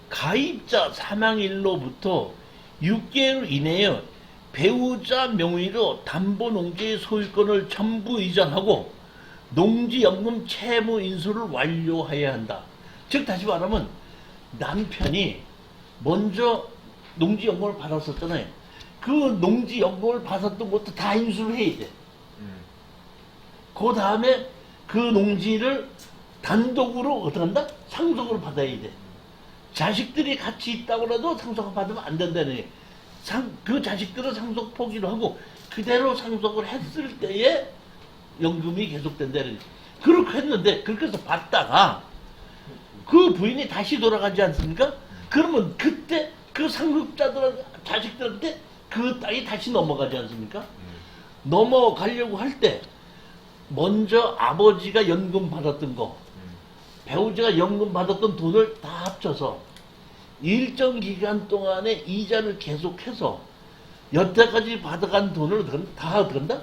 가입자 사망일로부터 6개월 이내에 배우자 명의로 담보 농지의 소유권을 전부 이전하고 농지연금 채무 인수를 완료해야 한다. 즉 다시 말하면 남편이 먼저 농지연금을 받았었잖아요. 그 농지연금을 받았던 것도 다 인수를 해야 돼. 그 다음에 그 농지를 단독으로 어떻게 한다? 상속을 받아야 돼. 자식들이 같이 있다고 해도 상속을 받으면 안 된다는 얘기예요. 그 자식들은 상속 포기를 하고 그대로 상속을 했을 때에 연금이 계속된다는 얘기예요. 그렇게 했는데 그렇게 해서 받다가 그 부인이 다시 돌아가지 않습니까? 그러면 그때 그 상속자들 자식들한테 그 땅이 다시 넘어가지 않습니까? 넘어가려고 할 때 먼저 아버지가 연금 받았던 거, 배우자가 연금 받았던 돈을 다 합쳐서 일정 기간 동안에 이자를 계속해서 여태까지 받아간 돈을 다 어떡한다?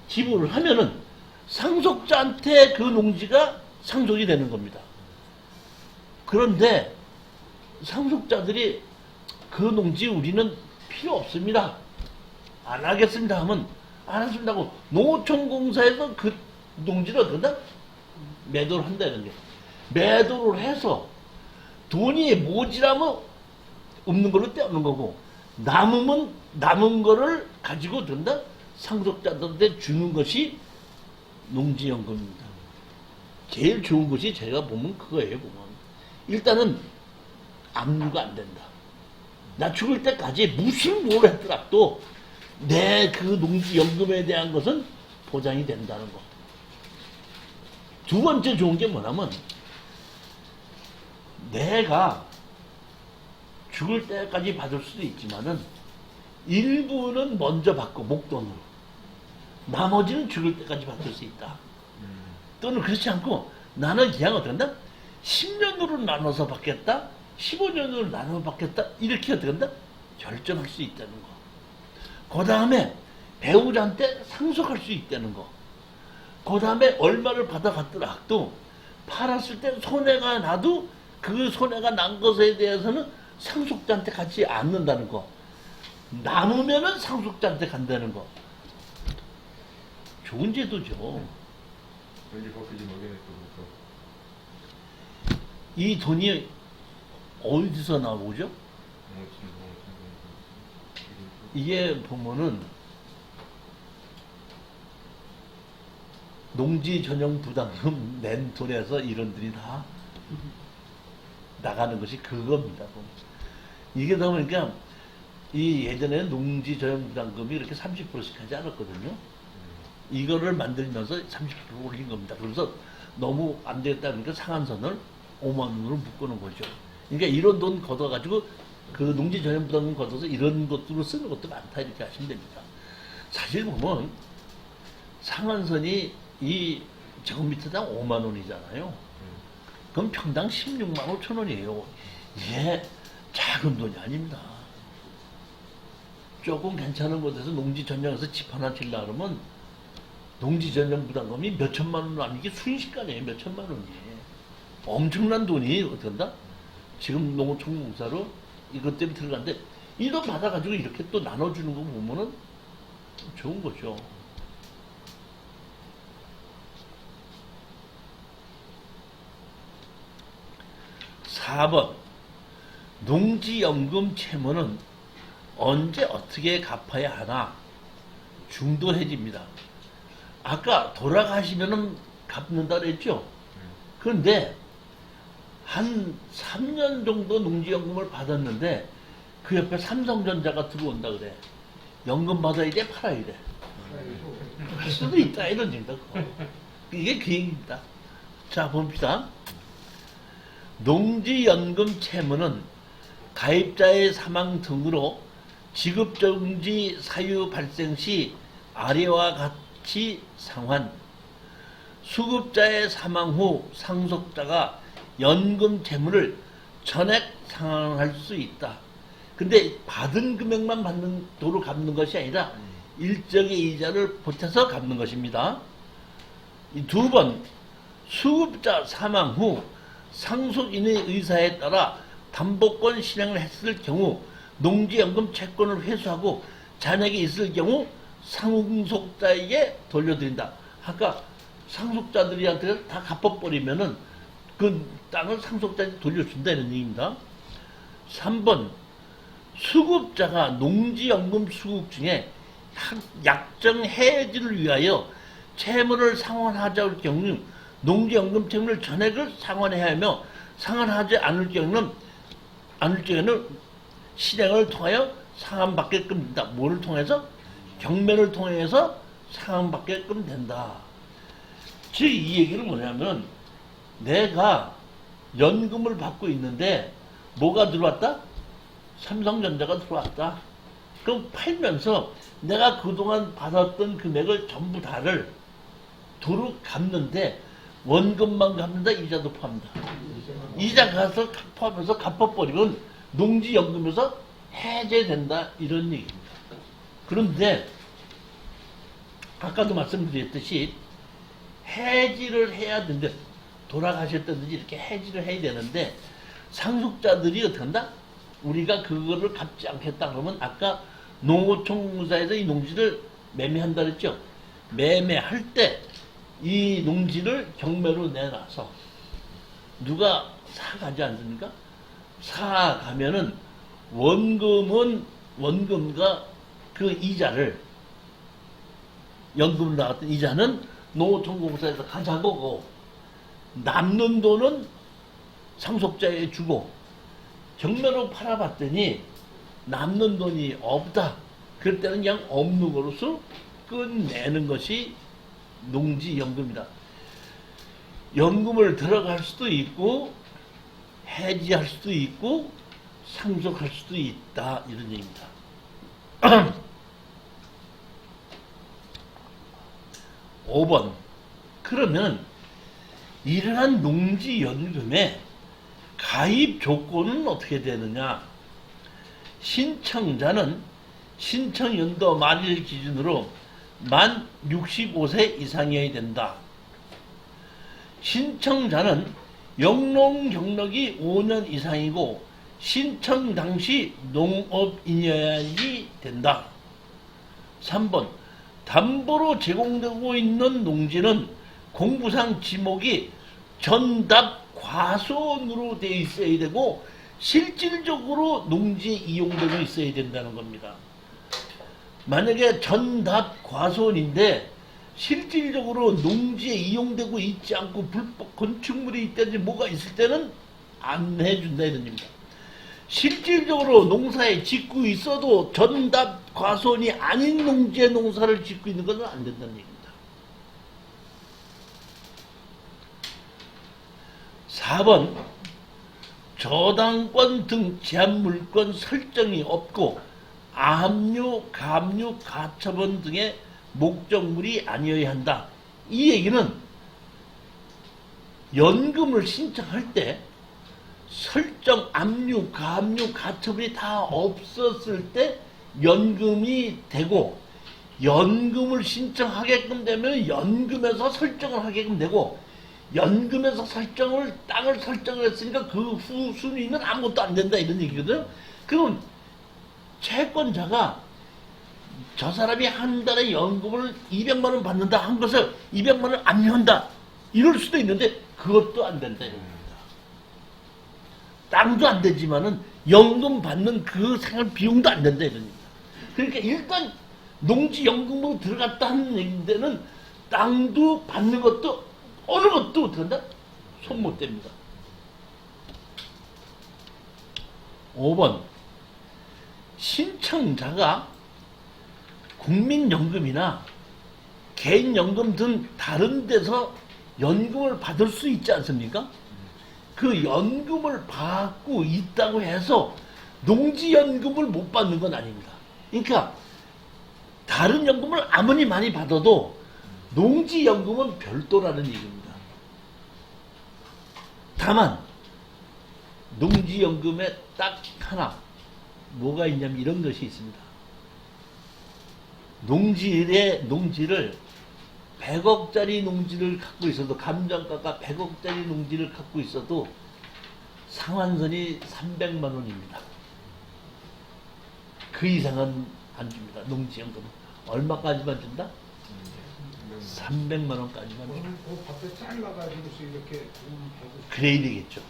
지불을 하면은 상속자한테 그 농지가 상속이 되는 겁니다. 그런데 상속자들이 그 농지 우리는 필요 없습니다. 안 하겠습니다 하면 안 하겠습니다 하고 농어촌공사에서 그 농지를 어떤다? 매도를 한다는 게. 매도를 해서 돈이 모자라면 없는 걸로 떼어놓는 거고 남으면 남은 거를 가지고 든다? 상속자들한테 주는 것이 농지연금입니다. 제일 좋은 것이 제가 보면 그거예요. 보면. 일단은 압류가 안 된다. 나 죽을 때까지 무슨 뭘 했더라도 내 그 농지연금에 대한 것은 보장이 된다는 거. 두 번째 좋은 게 뭐냐면 내가 죽을 때까지 받을 수도 있지만은 일부는 먼저 받고 목돈으로 나머지는 죽을 때까지 받을 수 있다. 또는 그렇지 않고 나는 그냥 어떤다? 10년으로 나눠서 받겠다, 15년으로 나눠서 받겠다, 이렇게 어떤다? 결정할 수 있다는 거. 그 다음에 배우자한테 상속할 수 있다는 거. 그 다음에 얼마를 받아갔더라도 팔았을 때 손해가 나도 그 손해가 난 것에 대해서는 상속자한테 가지 않는다는 거. 남으면은 상속자한테 간다는 거. 좋은 제도죠. 왠지 그렇게 좀 여기는 또 이 돈이 어디서 나오죠? 이게 보면은 농지 전용 부담금 낸 돈에서 이런들이 다 나가는 것이 그겁니다. 이게 다 보니까 이 예전에 농지 전용 부담금이 이렇게 30%씩 하지 않았거든요. 이거를 만들면서 30% 올린 겁니다. 그래서 너무 안 되겠다 그러니까 상한선을 5만 원으로 묶어놓은 거죠. 그러니까 이런 돈 걷어가지고 그 농지 전용 부담금 걷어서 이런 것들로 쓰는 것도 많다 이렇게 하시면 됩니다. 사실 보면 상한선이 이 제곱미터당 5만 원이잖아요. 그럼 평당 16만 5천 원이에요. 이게 작은 돈이 아닙니다. 조금 괜찮은 곳에서 농지 전용해서 집 하나 지으려 그러면 농지 전용 부담금이 몇 천만 원 아니게 순식간에 몇 천만 원이에요. 엄청난 돈이 어떤다? 지금 농어촌공사로 이것 때문에 들어갔는데 이 돈 받아가지고 이렇게 또 나눠주는 거 보면은 좋은 거죠. (4번) 농지연금 채무는 언제 어떻게 갚아야 하나? 중도해지입니다. 아까 돌아가시면은 갚는다 그랬죠? 그런데 한 3년 정도 농지연금을 받았는데 그 옆에 삼성전자가 들어온다 그래. 연금 받아야 돼, 팔아야 돼. 할 수도 있다 이런 얘기다. 이게 그 얘기입니다. 자 봅시다. 농지연금 채무는 가입자의 사망 등으로 지급정지 사유 발생 시 아래와 같이 상환, 수급자의 사망 후 상속자가 연금 채무를 전액 상환할 수 있다. 근데 받은 금액만 받는 도로 갚는 것이 아니라 일정의 이자를 보태서 갚는 것입니다. 이 2번, 수급자 사망 후 상속인의 의사에 따라 담보권 실행을 했을 경우 농지연금 채권을 회수하고 잔액이 있을 경우 상속자에게 돌려드린다. 아까 상속자들한테 다 갚아버리면은 그 땅을 상속자에게 돌려준다 이런 얘기입니다. 3번, 수급자가 농지연금 수급 중에 약정 해지를 위하여 채무를 상환하자 할 경우 농지연금 채무를 전액을 상환해야 하며 상환하지 않을 경우는 실행을 통하여 상환받게끔 된다. 뭐를 통해서? 경매를 통해서 상환받게끔 된다. 즉 이 얘기는 뭐냐면 내가 연금을 받고 있는데 뭐가 들어왔다? 삼성전자가 들어왔다. 그럼 팔면서 내가 그동안 받았던 금액을 전부 다를 도로 갚는데 원금만 갚는다, 이자도 포함한다. 이자 가서 포함해서 갚아버리면 농지연금에서 해제된다 이런 얘기입니다. 그런데 아까도 말씀드렸듯이 해지를 해야 되는데 돌아가셨다든지 이렇게 해지를 해야 되는데 상속자들이 어떻게 한다? 우리가 그거를 갚지 않겠다 그러면 아까 농어촌공사에서 이 농지를 매매한다 그랬죠? 매매할 때 이 농지를 경매로 내놔서 누가 사가지 않습니까? 사가면은 원금과 그 이자를 연금으로 나왔던 이자는 농어촌공사에서 가져가고 남는 돈은 상속자에 주고 경매로 팔아봤더니 남는 돈이 없다. 그럴 때는 그냥 없는 거로서 끝내는 것이 농지연금이다. 연금을 들어갈 수도 있고 해지할 수도 있고 상속할 수도 있다 이런 얘기입니다. 5번 그러면 이러한 농지연금의 가입 조건은 어떻게 되느냐? 신청자는 신청연도 만일 기준으로 만 65세 이상이어야 된다. 신청자는 영농 경력이 5년 이상이고 신청 당시 농업인이어야 된다. 3번 담보로 제공되고 있는 농지는 공부상 지목이 전답 과손으로 되어 있어야 되고 실질적으로 농지에 이용되고 있어야 된다는 겁니다. 만약에 전답 과손인데 실질적으로 농지에 이용되고 있지 않고 불법 건축물이 있다든지 뭐가 있을 때는 안 해준다 이런 얘기입니다. 실질적으로 농사에 짓고 있어도 전답 과손이 아닌 농지에 농사를 짓고 있는 것은 안 된다는 얘기입니다. 4번 저당권 등 제한물권 설정이 없고 압류, 감류, 가처분 등의 목적물이 아니어야 한다. 이 얘기는 연금을 신청할 때 설정, 압류, 감류, 가처분이 다 없었을 때 연금이 되고 연금을 신청하게끔 되면 연금에서 설정을 하게끔 되고 연금에서 땅을 설정을 했으니까 그 후 순위는 아무것도 안 된다 이런 얘기거든. 그럼 채권자가 저 사람이 한 달에 연금을 200만 원 받는다 한 것을 200만 원 압류한다 이럴 수도 있는데 그것도 안 된다 이런 겁니다. 땅도 안 되지만은 연금 받는 그 생활 비용도 안 된다 이런 겁니다. 그러니까 일단 농지연금으로 들어갔다 하는 데는 땅도 받는 것도 어느 것도 어떡한다? 손 못 댑니다. 5번 신청자가 국민연금이나 개인연금 등 다른 데서 연금을 받을 수 있지 않습니까? 그 연금을 받고 있다고 해서 농지연금을 못 받는 건 아닙니다. 그러니까 다른 연금을 아무리 많이 받아도 농지연금은 별도라는 얘기입니다. 다만 농지연금에 딱 하나 뭐가 있냐면 이런 것이 있습니다. 농지를 100억짜리 농지를 갖고 있어도 감정가가 100억짜리 농지를 갖고 있어도 상환선이 300만 원입니다. 그 이상은 안 줍니다. 농지연금은 얼마까지만 준다? 300만 원까지만 줍니다. 그 밖에 잘라가지고서 이렇게 그래야 되겠죠.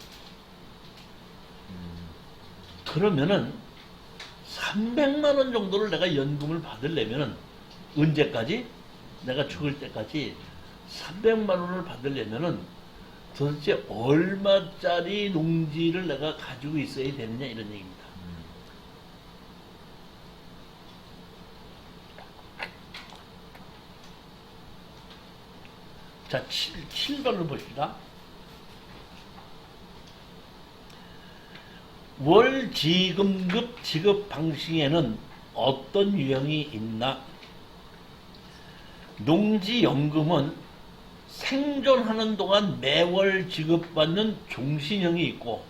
그러면은 300만 원 정도를 내가 연금을 받으려면은 언제까지? 내가 죽을 때까지 300만 원을 받으려면은 도대체 얼마짜리 농지를 내가 가지고 있어야 되느냐 이런 얘기입니다. 자, 7번을 보시다. 월지금급 지급 방식에는 어떤 유형이 있나? 농지연금은 생존하는 동안 매월 지급받는 종신형이 있고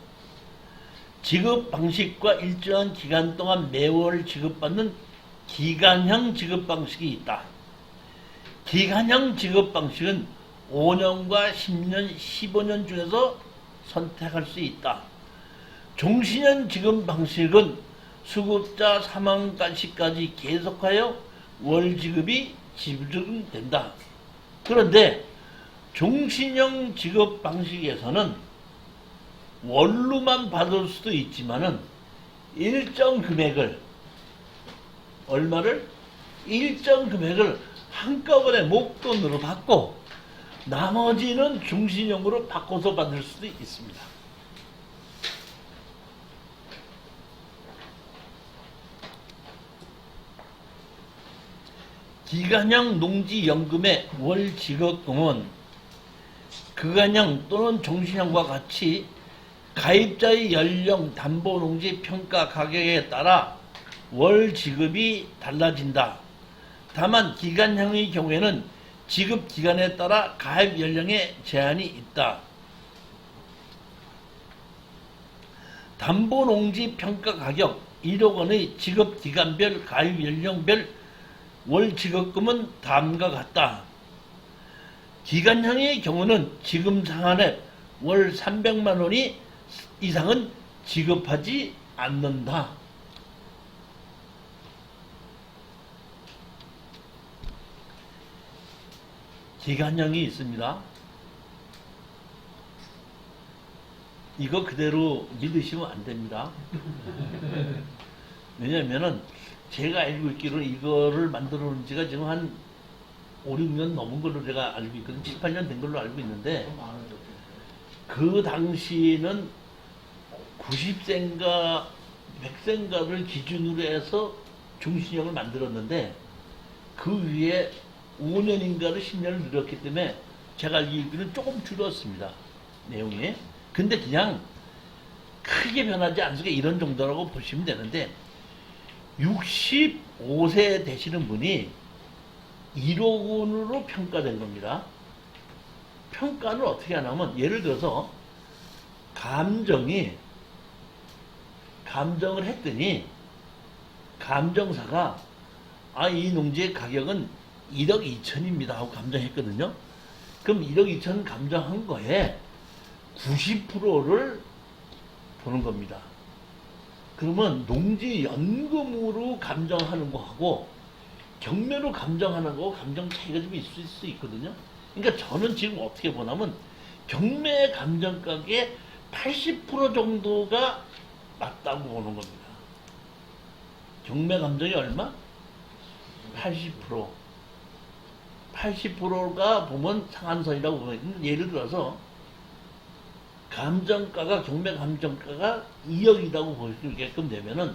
지급 방식과 일정한 기간 동안 매월 지급받는 기간형 지급 방식이 있다. 기간형 지급 방식은 5년과 10년, 15년 중에서 선택할 수 있다. 종신형 지급 방식은 수급자 사망시까지 계속하여 월지급이 지급된다. 그런데 종신형 지급 방식에서는 월로만 받을 수도 있지만은 일정 금액을 한꺼번에 목돈으로 받고 나머지는 종신형으로 바꿔서 받을 수도 있습니다. 기간형 농지연금의 월지급금은 그간형 또는 종신형과 같이 가입자의 연령, 담보농지 평가 가격에 따라 월 지급이 달라진다. 다만 기간형의 경우에는 지급 기간에 따라 가입 연령에 제한이 있다. 담보농지 평가 가격 1억 원의 지급 기간별 가입 연령별 월 지급금은 다음과 같다. 기간형의 경우는 지금 상한액 월 300만 원이 이상은 지급하지 않는다. 기간형이 있습니다. 이거 그대로 믿으시면 안 됩니다. 왜냐면은 제가 알고 있기로는 이거를 만들어 놓은 지가 지금 한 5, 6년 넘은 걸로 제가 알고 있거든요. 7, 8년 된 걸로 알고 있는데 그 당시에는 90세인가 100세인가를 기준으로 해서 중신형을 만들었는데 그 위에 5년인가를 10년을 늘었기 때문에 제가 알기로는 조금 줄었습니다. 내용이. 근데 그냥 크게 변하지 않으니까 이런 정도라고 보시면 되는데 65세 되시는 분이 1억 원으로 평가된 겁니다. 평가는 어떻게 하냐면 예를 들어서 감정을 했더니 감정사가 이 농지의 가격은 1억 2천입니다 하고 감정했거든요. 그럼 1억 2천 감정한 거에 90%를 보는 겁니다. 그러면 농지 연금으로 감정하는 거하고 경매로 감정하는 거하고 감정 차이가 좀 있을 수 있거든요. 그러니까 저는 지금 어떻게 보냐면 경매 감정가의 80% 정도가 맞다고 보는 겁니다. 경매 감정이 얼마? 80%. 80%가 보면 상한선이라고 보면 예를 들어서 감정가가 경매 감정가가 2억이라고 볼 수 있게끔 되면은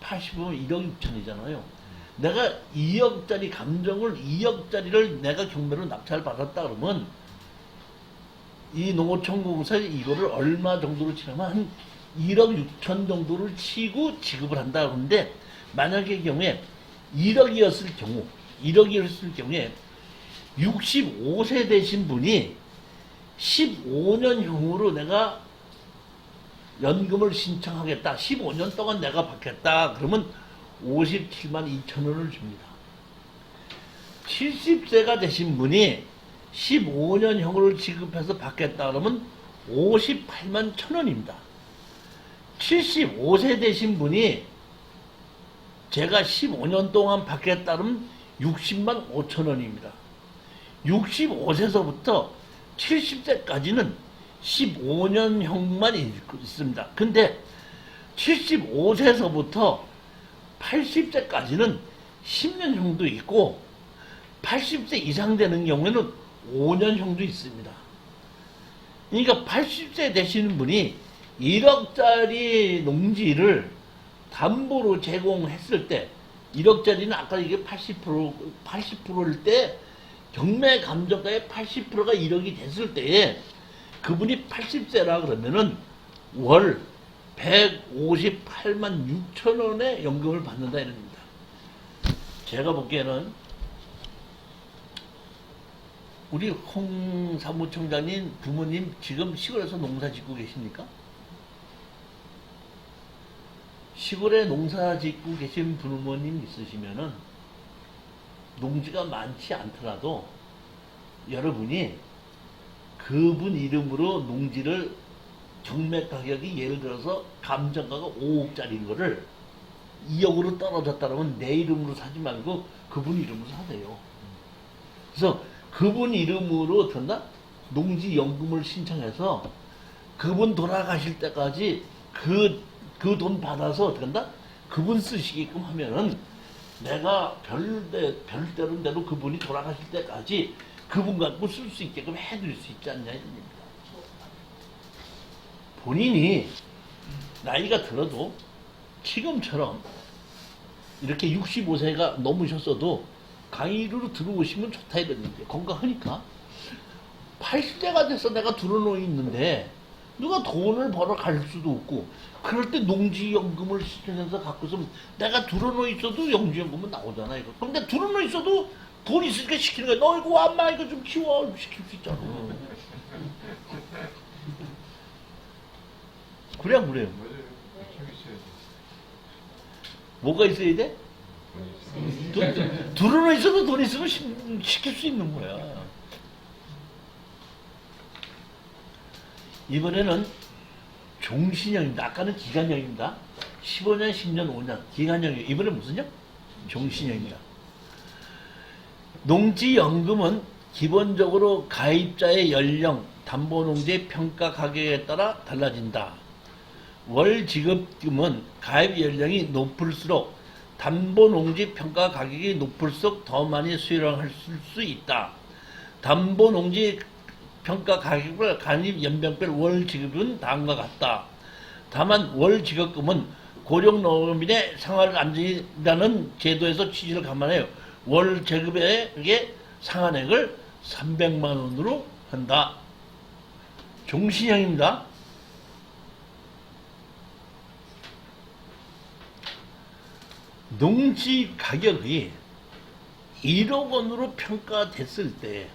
80%면 1억 6천이잖아요. 내가 2억짜리 감정을 2억짜리를 내가 경매로 낙찰 받았다 그러면 이 농어촌공사에 이거를 얼마 정도로 치냐면 한 1억 6천 정도를 치고 지급을 한다 그러는데 만약의 경우에 1억이었을 경우에 65세 되신 분이 15년형으로 내가 연금을 신청하겠다. 15년 동안 내가 받겠다. 그러면 57만 2천 원을 줍니다. 70세가 되신 분이 15년형을 지급해서 받겠다. 그러면 58만 1천 원입니다. 75세 되신 분이 제가 15년 동안 받겠다. 그러면 60만 5천 원입니다. 65세서부터 70세까지는 15년형만 있습니다. 근데 75세서부터 80세까지는 10년형도 있고 80세 이상 되는 경우에는 5년형도 있습니다. 그러니까 80세 되시는 분이 1억짜리 농지를 담보로 제공했을 때 1억짜리는 아까 이게 80%일 때 경매 감정가의 80%가 1억이 됐을 때에 그분이 80세라 그러면은 월 158만 6천 원의 연금을 받는다 이런 겁니다. 제가 보기에는 우리 홍 사무총장님 부모님 지금 시골에서 농사 짓고 계십니까? 시골에 농사 짓고 계신 부모님 있으시면은 농지가 많지 않더라도 여러분이 그분 이름으로 농지를 경매 가격이 예를 들어서 감정가가 5억짜리인 거를 2억으로 떨어졌다 그러면 내 이름으로 사지 말고 그분 이름으로 사세요. 그래서 그분 이름으로 된다? 농지 연금을 신청해서 그분 돌아가실 때까지 그 돈 받아서 어떻게 한다? 그분 쓰시게끔 하면은 내가 별대로 그분이 돌아가실 때까지 그분 갖고 쓸 수 있게끔 해드릴 수 있지 않냐 이겁니다. 본인이 나이가 들어도 지금처럼 이렇게 65세가 넘으셨어도 강의로 들어오시면 좋다 이랬는데 건강하니까 80대가 돼서 내가 들어놓여 있는데 누가 돈을 벌어 갈 수도 없고 그럴 때 농지연금을 시청해서 갖고서 내가 들어놓여 있어도 영지연금은 나오잖아 이거. 근데 들어놓여 있어도 돈 있으니까 시키는 거야. 너 이거 엄마 이거 좀 키워 시킬 수 있잖아. 그래 안 그래요? 맞아요. 참 있어야지. 뭐가 있어야 돼? 돈이 있어야 들어놓여 있어도 돈 있으면 시킬 수 있는 거야. 이번에는 종신형입니다. 아까는 기간형입니다. 15년, 10년, 5년 기간형이에요. 이번에 무슨요? 종신형입니다. 농지연금은 기본적으로 가입자의 연령, 담보농지 평가 가격에 따라 달라진다. 월지급금은 가입 연령이 높을수록 담보농지 평가 가격이 높을수록 더 많이 수령을 할 수 있다. 담보농지 평가 가격을 가입 연병별 월지급은 다음과 같다. 다만 월지급금은 고령농민의 생활을 안정이라는 제도에서 취지를 감안하여 월지급액의 상한액을 300만 원으로 한다. 종신형입니다. 농지 가격이 1억 원으로 평가됐을 때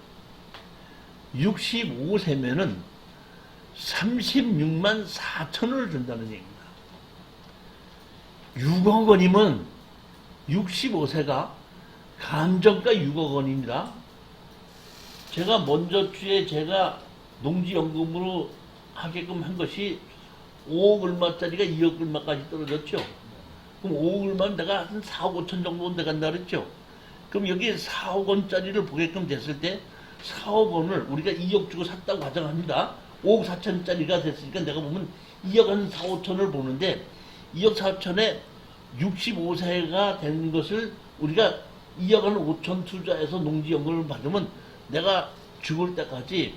65세면은 36만 4천원을 준다는 얘기입니다. 6억 원이면 65세가 감정가 6억 원입니다. 제가 먼저 주에 제가 농지연금으로 하게끔 한 것이 5억 얼마짜리가 2억 얼마까지 떨어졌죠. 그럼 5억 얼마면 내가 한 4억 5천 정도 돼간다 그랬죠. 그럼 여기 4억 원짜리를 보게끔 됐을 때 4억 원을 우리가 2억 주고 샀다고 가정합니다. 5억 4천짜리가 됐으니까 내가 보면 2억 한 4, 5천을 보는데 2억 4천에 65세가 된 것을 우리가 2억 한 5천 투자해서 농지연금을 받으면 내가 죽을 때까지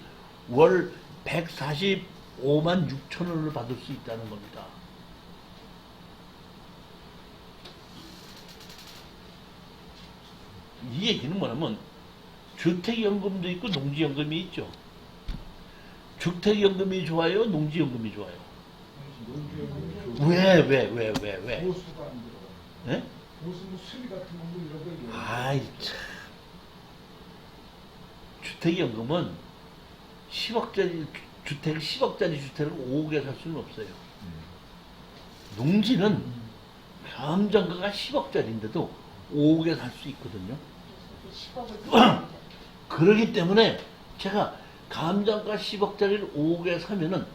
월 145만 6천 원을 받을 수 있다는 겁니다. 이 얘기는 뭐냐면 주택연금도 있고 농지연금이 있죠. 주택연금이 좋아요? 농지연금이 좋아요? 왜? 보수가 안 들어가. 예? 보수는 수리 같은 거 뭐 이런 거 얘기해. 아이 참. 주택연금은 10억짜리 주택을 10억짜리 주택을 5억에 살 수는 없어요. 농지는 감정가가 10억짜리인데도 5억에 살 수 있거든요. 10억을 그러기 때문에 제가 감정가 10억짜리를 5억에 사면은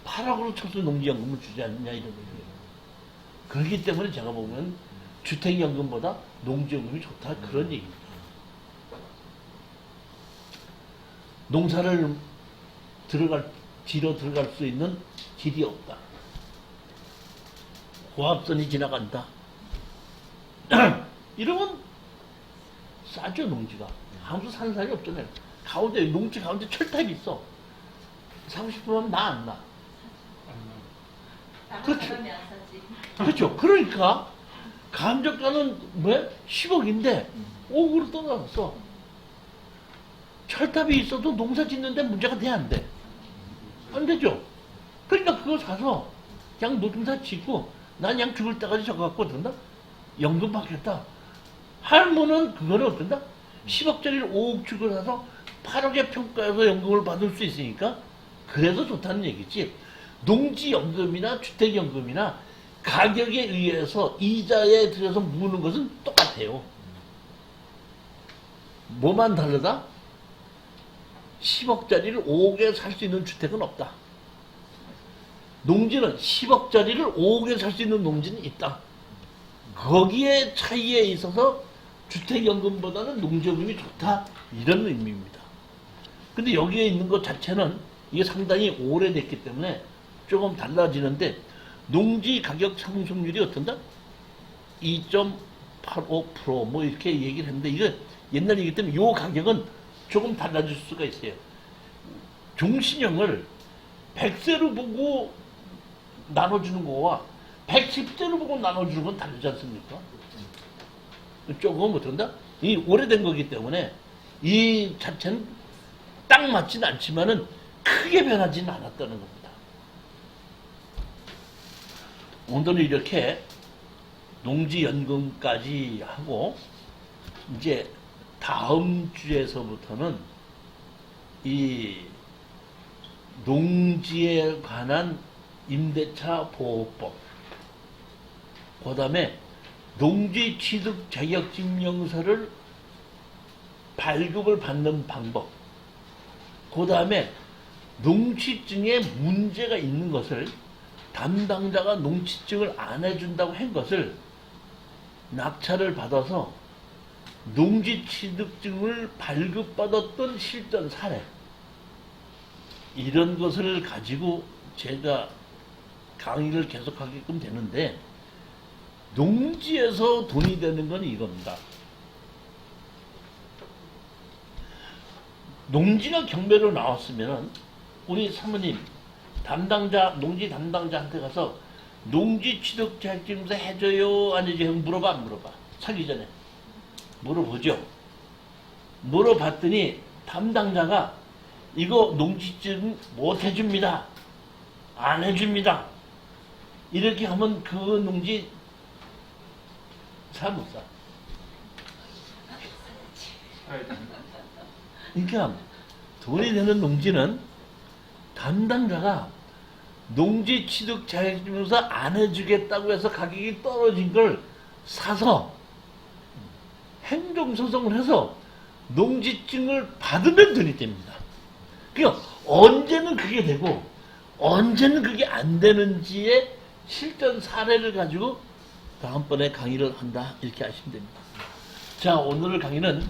8억으로 쳐서 농지연금을 주지 않느냐 이런 거예요. 그렇기 때문에 제가 보면 주택연금보다 농지연금이 좋다 그런 얘기입니다. 농사를 지러 들어갈 수 있는 길이 없다. 고압선이 지나간다. 이러면 싸죠 농지가. 아무도 사는 사람이 없잖아요. 가운데 농지 가운데 철탑이 있어. 사고 싶으면 나 안 나. 다른 그렇죠. 사람이 안 사지. 그렇죠. 그러니까 감정가는 왜 10억인데 5억으로 떨어졌어. 철탑이 있어도 농사 짓는데 문제가 돼 안 돼? 안 되죠. 그러니까 그거 사서 그냥 농사 짓고 난 그냥 죽을 때까지 저거 갖고 된다. 연금 받겠다. 할머니는 그거를 어떤다? 10억짜리를 5억 주고 사서 8억에 평가해서 연금을 받을 수 있으니까 그래서 좋다는 얘기지. 농지연금이나 주택연금이나 가격에 의해서 이자에 들여서 무는 것은 똑같아요. 뭐만 다르다? 10억짜리를 5억에 살 수 있는 주택은 없다. 농지는 10억짜리를 5억에 살 수 있는 농지는 있다. 거기에 차이에 있어서 주택연금보다는 농지연금이 좋다. 이런 의미입니다. 근데 여기에 있는 것 자체는 이게 상당히 오래됐기 때문에 조금 달라지는데 농지 가격 상승률이 어떤다? 2.85% 뭐 이렇게 얘기를 했는데 이거 옛날 얘기 때문에 이 가격은 조금 달라질 수가 있어요. 종신형을 100세로 보고 나눠주는 거와 110세로 보고 나눠주는 건 다르지 않습니까? 조금 어떤다? 이 오래된 거기 때문에 이 자체는 딱 맞지는 않지만은 크게 변하지는 않았다는 겁니다. 오늘은 이렇게 농지연금까지 하고 이제 다음 주에서부터는 이 농지에 관한 임대차 보호법, 그 다음에 농지 취득 자격증명서를 발급을 받는 방법, 그 다음에 농취증에 문제가 있는 것을 담당자가 농취증을 안 해준다고 한 것을 낙찰을 받아서 농지 취득증을 발급받았던 실전 사례, 이런 것을 가지고 제가 강의를 계속하게끔 되는데, 농지에서 돈이 되는 건 이겁니다. 농지가 경매로 나왔으면 우리 사모님 담당자, 농지 담당자한테 가서 농지 취득 자격증서 해줘요 안 해줘요 물어봐 안 물어봐? 사기 전에 물어보죠. 물어봤더니 담당자가 이거 농지증 못 해줍니다, 안 해줍니다, 이렇게 하면 그 농지 사 못 사. 그러니까 돈이 되는 농지는 담당자가 농지 취득 자격증서 안 해주겠다고 해서 가격이 떨어진 걸 사서 행정소송을 해서 농지증을 받으면 돈이 됩니다. 그러니까 언제는 그게 되고 언제는 그게 안 되는지의 실전 사례를 가지고 다음번에 강의를 한다, 이렇게 아시면 됩니다. 자, 오늘 강의는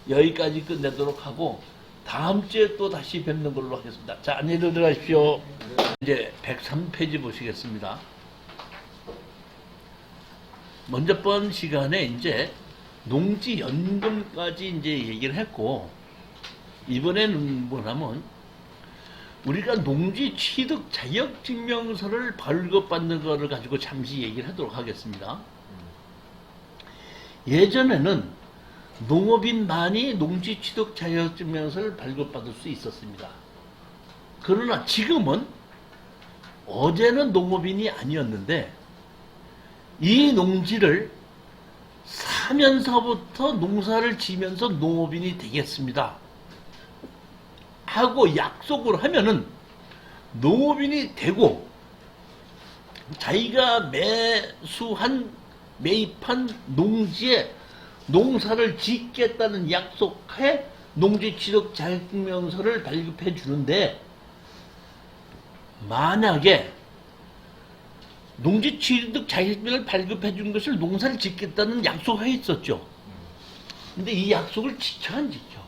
여기까지 끝내도록 하고 다음 주에 또 다시 뵙는 걸로 하겠습니다. 자, 안녕히 들어가십시오. 이제 103페이지 보시겠습니다. 먼저 번 시간에 이제 농지연금까지 이제 얘기를 했고, 이번에는 뭐냐면 우리가 농지 취득 자격증명서를 발급받는 거를 가지고 잠시 얘기를 하도록 하겠습니다. 예전에는 농업인만이 농지 취득 자격증명서를 발급받을 수 있었습니다. 그러나 지금은, 어제는 농업인이 아니었는데 이 농지를 사면서부터 농사를 지면서 농업인이 되겠습니다 하고 약속을 하면은 농업인이 되고, 자기가 매입한 농지에 농사를 짓겠다는 약속에 농지 취득 자격증명서를 발급해 주는데, 만약에 농지 취득 자격증명을 발급해 준 것을 농사를 짓겠다는 약속을 했었죠. 근데 이 약속을 지켜 안 지켜?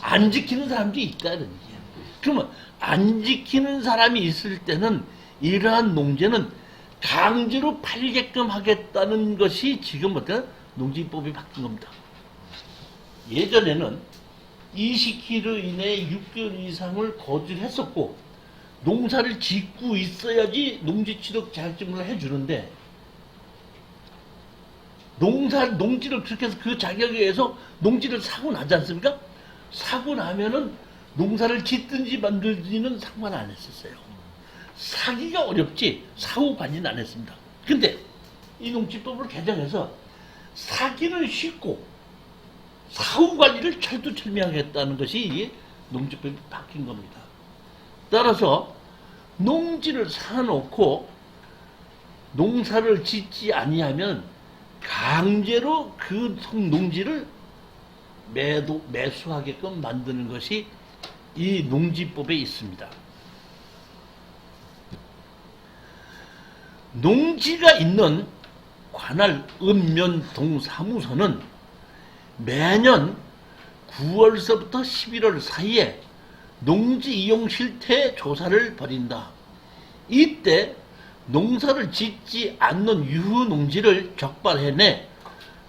안 지키는 사람도 있다는 얘기예요. 그러면 안 지키는 사람이 있을 때는 이러한 농지는 강제로 팔게끔 하겠다는 것이 지금부터 농지법이 바뀐 겁니다. 예전에는 20km 이내에 6개월 이상을 거주를 했었고 농사를 짓고 있어야지 농지 취득 자격증을 해주는데, 농지를 그렇게 해서 그 자격에 의해서 농지를 사고 나지 않습니까? 사고 나면은 농사를 짓든지 만들든지는 상관 안 했었어요. 사기가 어렵지 사후 관리는 안 했습니다. 근데 이 농지법을 개정해서 사기는 쉽고 사후 관리를 철두철미하게 했다는 것이 이 농지법이 바뀐 겁니다. 따라서 농지를 사놓고 농사를 짓지 아니하면 강제로 그 농지를 매수하게끔 만드는 것이 이 농지법에 있습니다. 농지가 있는 관할 읍면동 사무소는 매년 9월서부터 11월 사이에 농지 이용 실태 조사를 벌인다. 이때 농사를 짓지 않는 유후 농지를 적발해내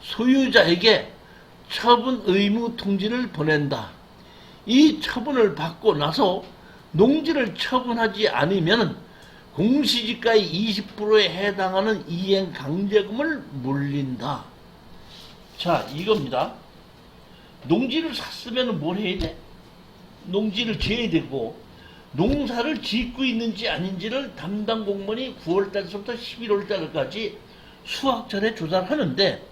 소유자에게 처분 의무 통지를 보낸다. 이 처분을 받고 나서 농지를 처분하지 않으면 공시지가의 20%에 해당하는 이행 강제금을 물린다. 자, 이겁니다. 농지를 샀으면 뭘 해야 돼? 농지를 지어야 되고, 농사를 짓고 있는지 아닌지를 담당 공무원이 9월달부터 11월달까지 수확철에 조사를 하는데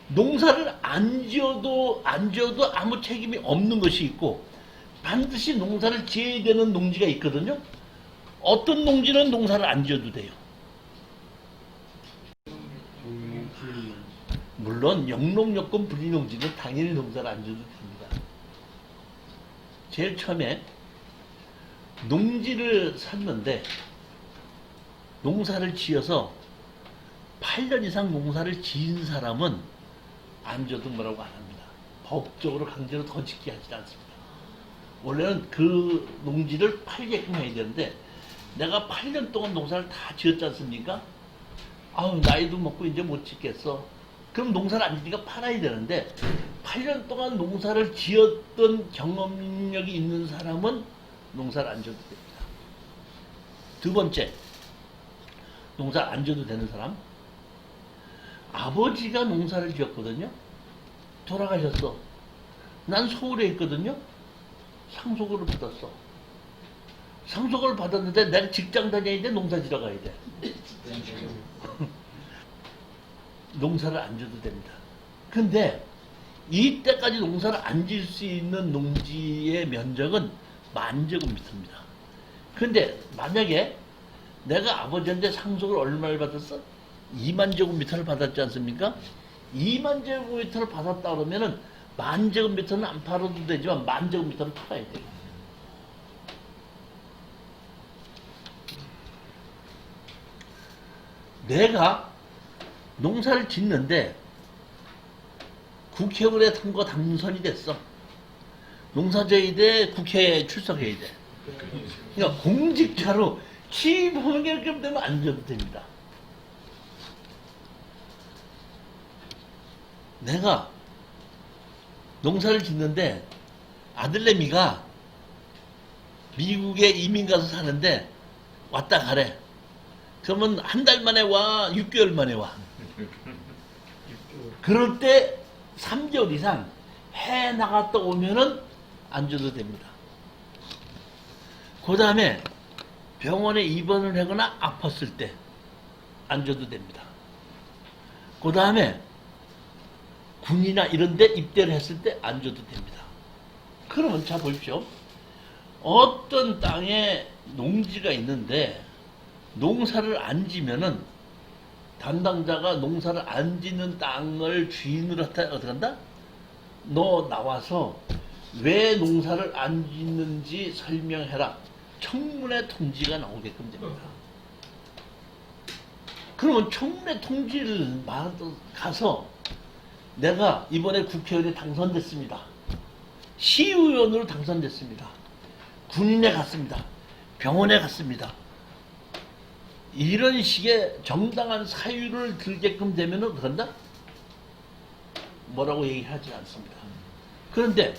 농사를 안 지어도 아무 책임이 없는 것이 있고 반드시 농사를 지어야 되는 농지가 있거든요. 어떤 농지는 농사를 안 지어도 돼요. 물론 영농여권 분리농지는 당연히 농사를 안 지어도 됩니다. 제일 처음에 농지를 샀는데 농사를 지어서 8년 이상 농사를 지은 사람은 안 줘도 뭐라고 안 합니다. 법적으로 강제로 더 짓게 하지 않습니다. 원래는 그 농지를 팔게끔 해야 되는데 내가 8년 동안 농사를 다 지었지 않습니까? 아우 나이도 먹고 이제 못 짓겠어. 그럼 농사를 안 지니까 팔아야 되는데 8년 동안 농사를 지었던 경험력이 있는 사람은 농사를 안 줘도 됩니다. 두 번째, 농사 안 줘도 되는 사람. 아버지가 농사를 지었거든요. 돌아가셨어. 난 서울에 있거든요. 상속을 받았어. 상속을 받았는데 내가 직장 다녀야 돼, 농사 지러 가야 돼. 농사를 안 줘도 됩니다. 근데 이때까지 농사를 안 지을 수 있는 농지의 면적은 10,000제곱미터입니다. 근데 만약에 내가 아버지한테 상속을 얼마를 받았어? 20,000제곱미터를 받았지 않습니까? 20,000제곱미터를 받았다 그러면은 10,000제곱미터는 안 팔아도 되지만 10,000제곱미터는 팔아야 돼요. 내가 농사를 짓는데 국회의원에 선거 당선이 됐어. 농사 져야 돼, 국회에 출석해야 돼. 그러니까 공직자로 취임하게끔 되면 안 줘도 됩니다. 내가 농사를 짓는데 아들내미가 미국에 이민 가서 사는데 왔다 가래. 그러면 한 달 만에 와, 6개월 만에 와. 그럴 때 3개월 이상 해 나갔다 오면은 안 줘도 됩니다. 그 다음에 병원에 입원을 하거나 아팠을 때 안 줘도 됩니다. 그 다음에 군이나 이런 데 입대를 했을 때 안 줘도 됩니다. 그러면 자 보십시오. 어떤 땅에 농지가 있는데 농사를 안 지면은 담당자가 농사를 안 짓는 땅을 주인으로 어떻게 한다? 너 나와서 왜 농사를 안 짓는지 설명해라. 청문회 통지가 나오게끔 됩니다. 그러면 청문회 통지를 가서 내가 이번에 국회의원에 당선됐습니다. 시의원으로 당선됐습니다. 군인에 갔습니다. 병원에 갔습니다. 이런 식의 정당한 사유를 들게끔 되면은 그런다? 뭐라고 얘기하지 않습니다. 그런데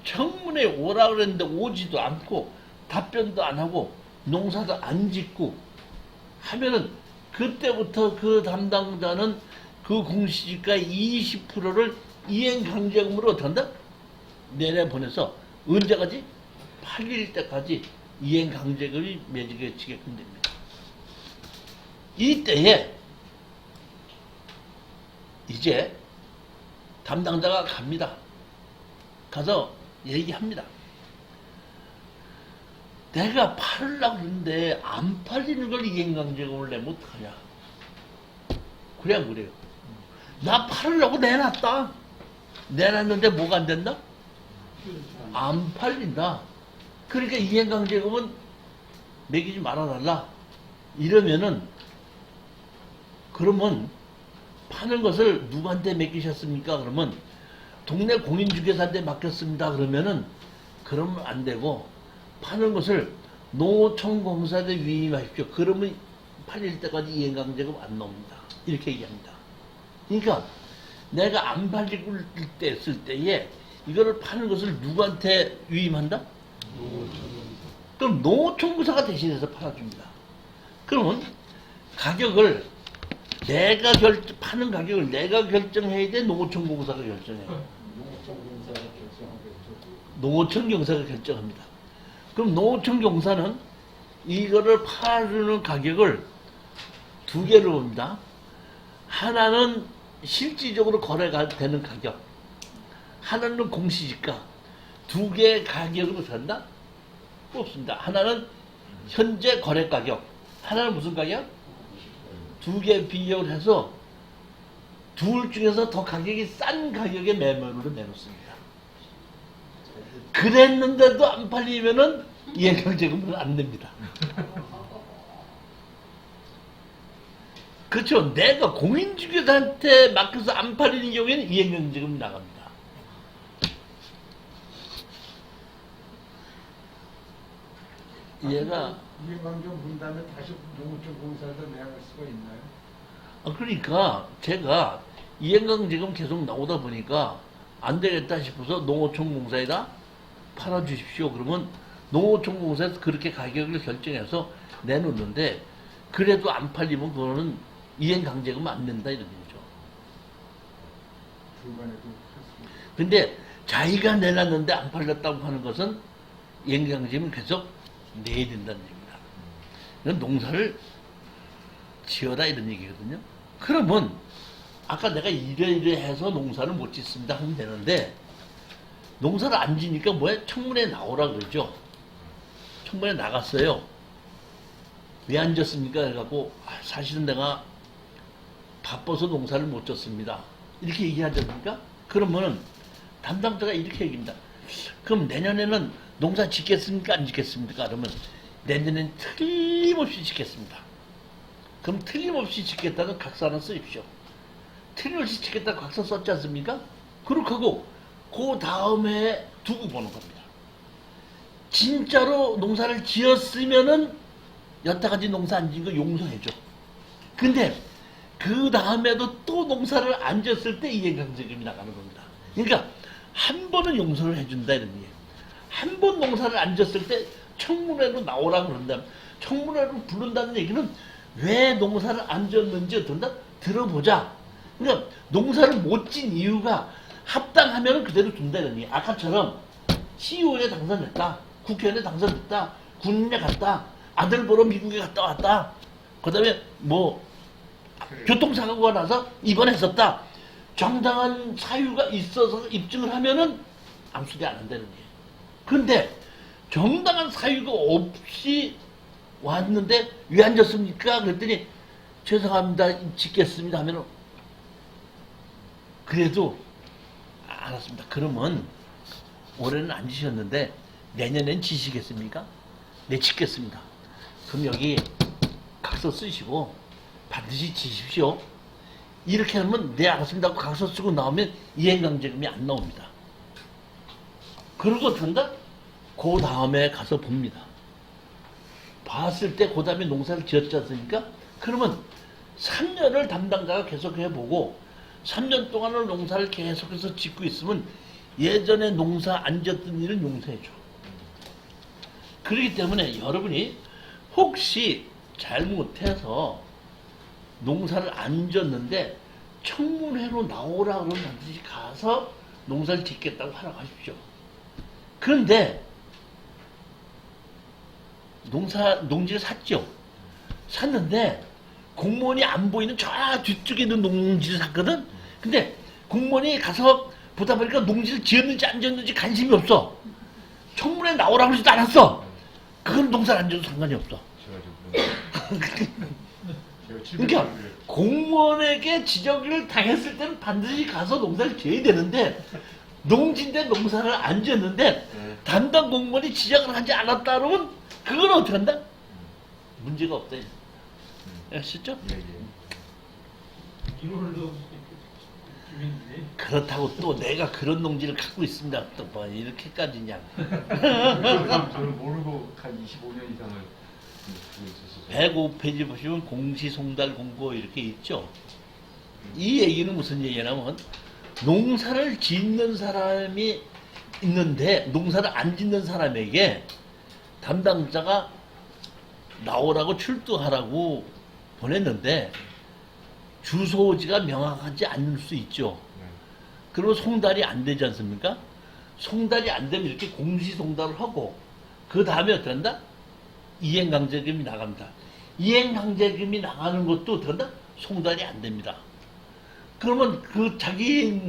청문회 오라 그랬는데 오지도 않고 답변도 안 하고 농사도 안 짓고 하면은 그때부터 그 담당자는 그 공시지가의 20%를 이행강제금으로 어떡한다? 내려보내서 언제까지? 8일 때까지 이행강제금이 매겨지게끔 됩니다. 이때에 이제 담당자가 갑니다. 가서 얘기합니다. 내가 팔으려고 그러는데 안 팔리는 걸 이행강제금을 내면 어떡하냐. 그래 안 그래요? 나 팔으려고 내놨다. 내놨는데 뭐가 안 된다? 안 팔린다. 그러니까 이행강제금은 매기지 말아달라. 이러면은 그러면 파는 것을 누구한테 맡기셨습니까? 그러면 동네 공인중개사한테 맡겼습니다. 그러면은 그러면 안 되고 파는 것을 농어촌공사에 위임하십시오. 그러면 팔릴 때까지 이행강제금 안 나옵니다. 이렇게 얘기합니다. 그러니까 내가 안 팔리고 때 했을 때에 이거를 파는 것을 누구한테 위임한다? 그럼 농어촌공사가 대신해서 팔아줍니다. 그러면 가격을 파는 가격을 내가 결정해야 돼? 농어촌공사가 결정해요? 농어촌공사가 결정합니다. 그럼 농어촌 경사는 이거를 팔는 가격을 두 개로 봅니다. 하나는 실질적으로 거래가 되는 가격, 하나는 공시지가. 두 개의 가격으로 산다? 없습니다. 하나는 현재 거래 가격, 하나는 무슨 가격? 두 개 비교를 해서 둘 중에서 더 가격이 싼 가격에 매물을 내놓습니다. 그랬는데도 안 팔리면은 이행강제금은 안 냅니다. 그렇죠. 내가 공인중개사한테 맡겨서 안 팔리는 경우에는 이행강제금이 나갑니다. 얘가 이행강정 본 다음에 다시 농어촌 공사에서 내할 수가 있나요? 그러니까 제가 이행강제금 계속 나오다 보니까 안 되겠다 싶어서 농어촌공사에다 팔아주십시오. 그러면 농어촌공사에서 그렇게 가격을 결정해서 내놓는데 그래도 안 팔리면 그거는 이행강제금 안 낸다 이런 거죠. 중간에도 했습니다. 근데 자기가 내놨는데 안 팔렸다고 하는 것은 이행강제금을 계속 내야 된다는 얘기입니다. 이건 농사를 지어라 이런 얘기거든요. 그러면 아까 내가 이래 해서 농사를 못 짓습니다 하면 되는데 농사를 안 지니까 뭐야? 청문회 나오라 그러죠. 청문회 나갔어요. 왜 안 졌습니까? 그래갖고 사실은 내가 바빠서 농사를 못 졌습니다. 이렇게 얘기하지 않습니까? 그러면은 담당자가 이렇게 얘기합니다. 그럼 내년에는 농사 짓겠습니까? 안 짓겠습니까? 그러면 내년엔 틀림없이 짓겠습니다. 그럼 틀림없이 짓겠다는 각서 하나 쓰십시오. 틀림없이 짓겠다는 각서 썼지 않습니까? 그렇게 하고 그 다음에 두고 보는 겁니다. 진짜로 농사를 지었으면은 여태까지 농사 안 지은 거 용서해줘. 근데 그 다음에도 또 농사를 안 지었을 때 이행강제금이 나가는 겁니다. 그러니까 한 번은 용서를 해준다 이런 얘기예요. 한 번 농사를 안 지었을 때 청문회로 나오라고 그런다면 청문회로 부른다는 얘기는 왜 농사를 안 지었는지 어떤다? 들어보자. 그러니까 농사를 못 진 이유가 합당하면 그대로 둔다 이런 얘기. 아까처럼 CEO에 당선됐다, 국회의원에 당선됐다, 군인에 갔다, 아들 보러 미국에 갔다 왔다, 그 다음에 뭐 교통사고가 나서 입원했었다. 정당한 사유가 있어서 입증을 하면은 아무 소리 안 한다는 거예요. 그런데 정당한 사유가 없이 왔는데 왜 안 졌습니까? 그랬더니 죄송합니다, 짓겠습니다 하면은 그래도 알았습니다. 그러면 올해는 안 지셨는데 내년엔 지시겠습니까? 네, 짓겠습니다. 그럼 여기 각서 쓰시고 반드시 지십시오. 이렇게 하면 네, 알았습니다 하고 각서 쓰고 나오면 이행강제금이 안 나옵니다. 그러고 된다? 그 다음에 가서 봅니다. 봤을 때 그 다음에 농사를 지었지 않습니까? 그러면 3년을 담당자가 계속 해보고 3년 동안을 농사를 계속해서 짓고 있으면 예전에 농사 안 지었던 일은 용서해줘. 그렇기 때문에 여러분이 혹시 잘못해서 농사를 안 지었는데 청문회로 나오라 그러면 반드시 가서 농사를 짓겠다고 하라고 하십시오. 그런데 농지를 샀죠. 샀는데 공무원이 안 보이는 저 뒤쪽에 있는 농지를 샀거든. 근데 공무원이 가서 보다 보니까 농지를 지었는지 안 지었는지 관심이 없어. 청문회 나오라고 하지도 않았어. 그건 농사를 안 지어도 상관이 없어. 그러니까 공무원에게 지적을 당했을 때는 반드시 가서 농사를 지어야 되는데 농지인데 농사를 안 지었는데 담당 공무원이 지적을 하지 않았다 그러면 그건 어떻게 한다? 문제가 없다. 아시죠? 그렇다고 또 내가 그런 농지를 갖고 있습니다. 또 뭐 이렇게까지냐. 저는 모르고 한 25년 이상을 갖고 있었어요. 105페이지 보시면 공시송달 공고 이렇게 있죠. 이 얘기는 무슨 얘기냐면 농사를 짓는 사람이 있는데 농사를 안 짓는 사람에게 담당자가 나오라고 출두하라고 보냈는데 주소지가 명확하지 않을 수 있죠. 그리고 송달이 안 되지 않습니까? 송달이 안 되면 이렇게 공시송달을 하고 그 다음에 어떻게 한다? 이행강제금이 나갑니다. 이행강제금이 나가는 것도 어떻게 한다? 송달이 안 됩니다. 그러면 그 자기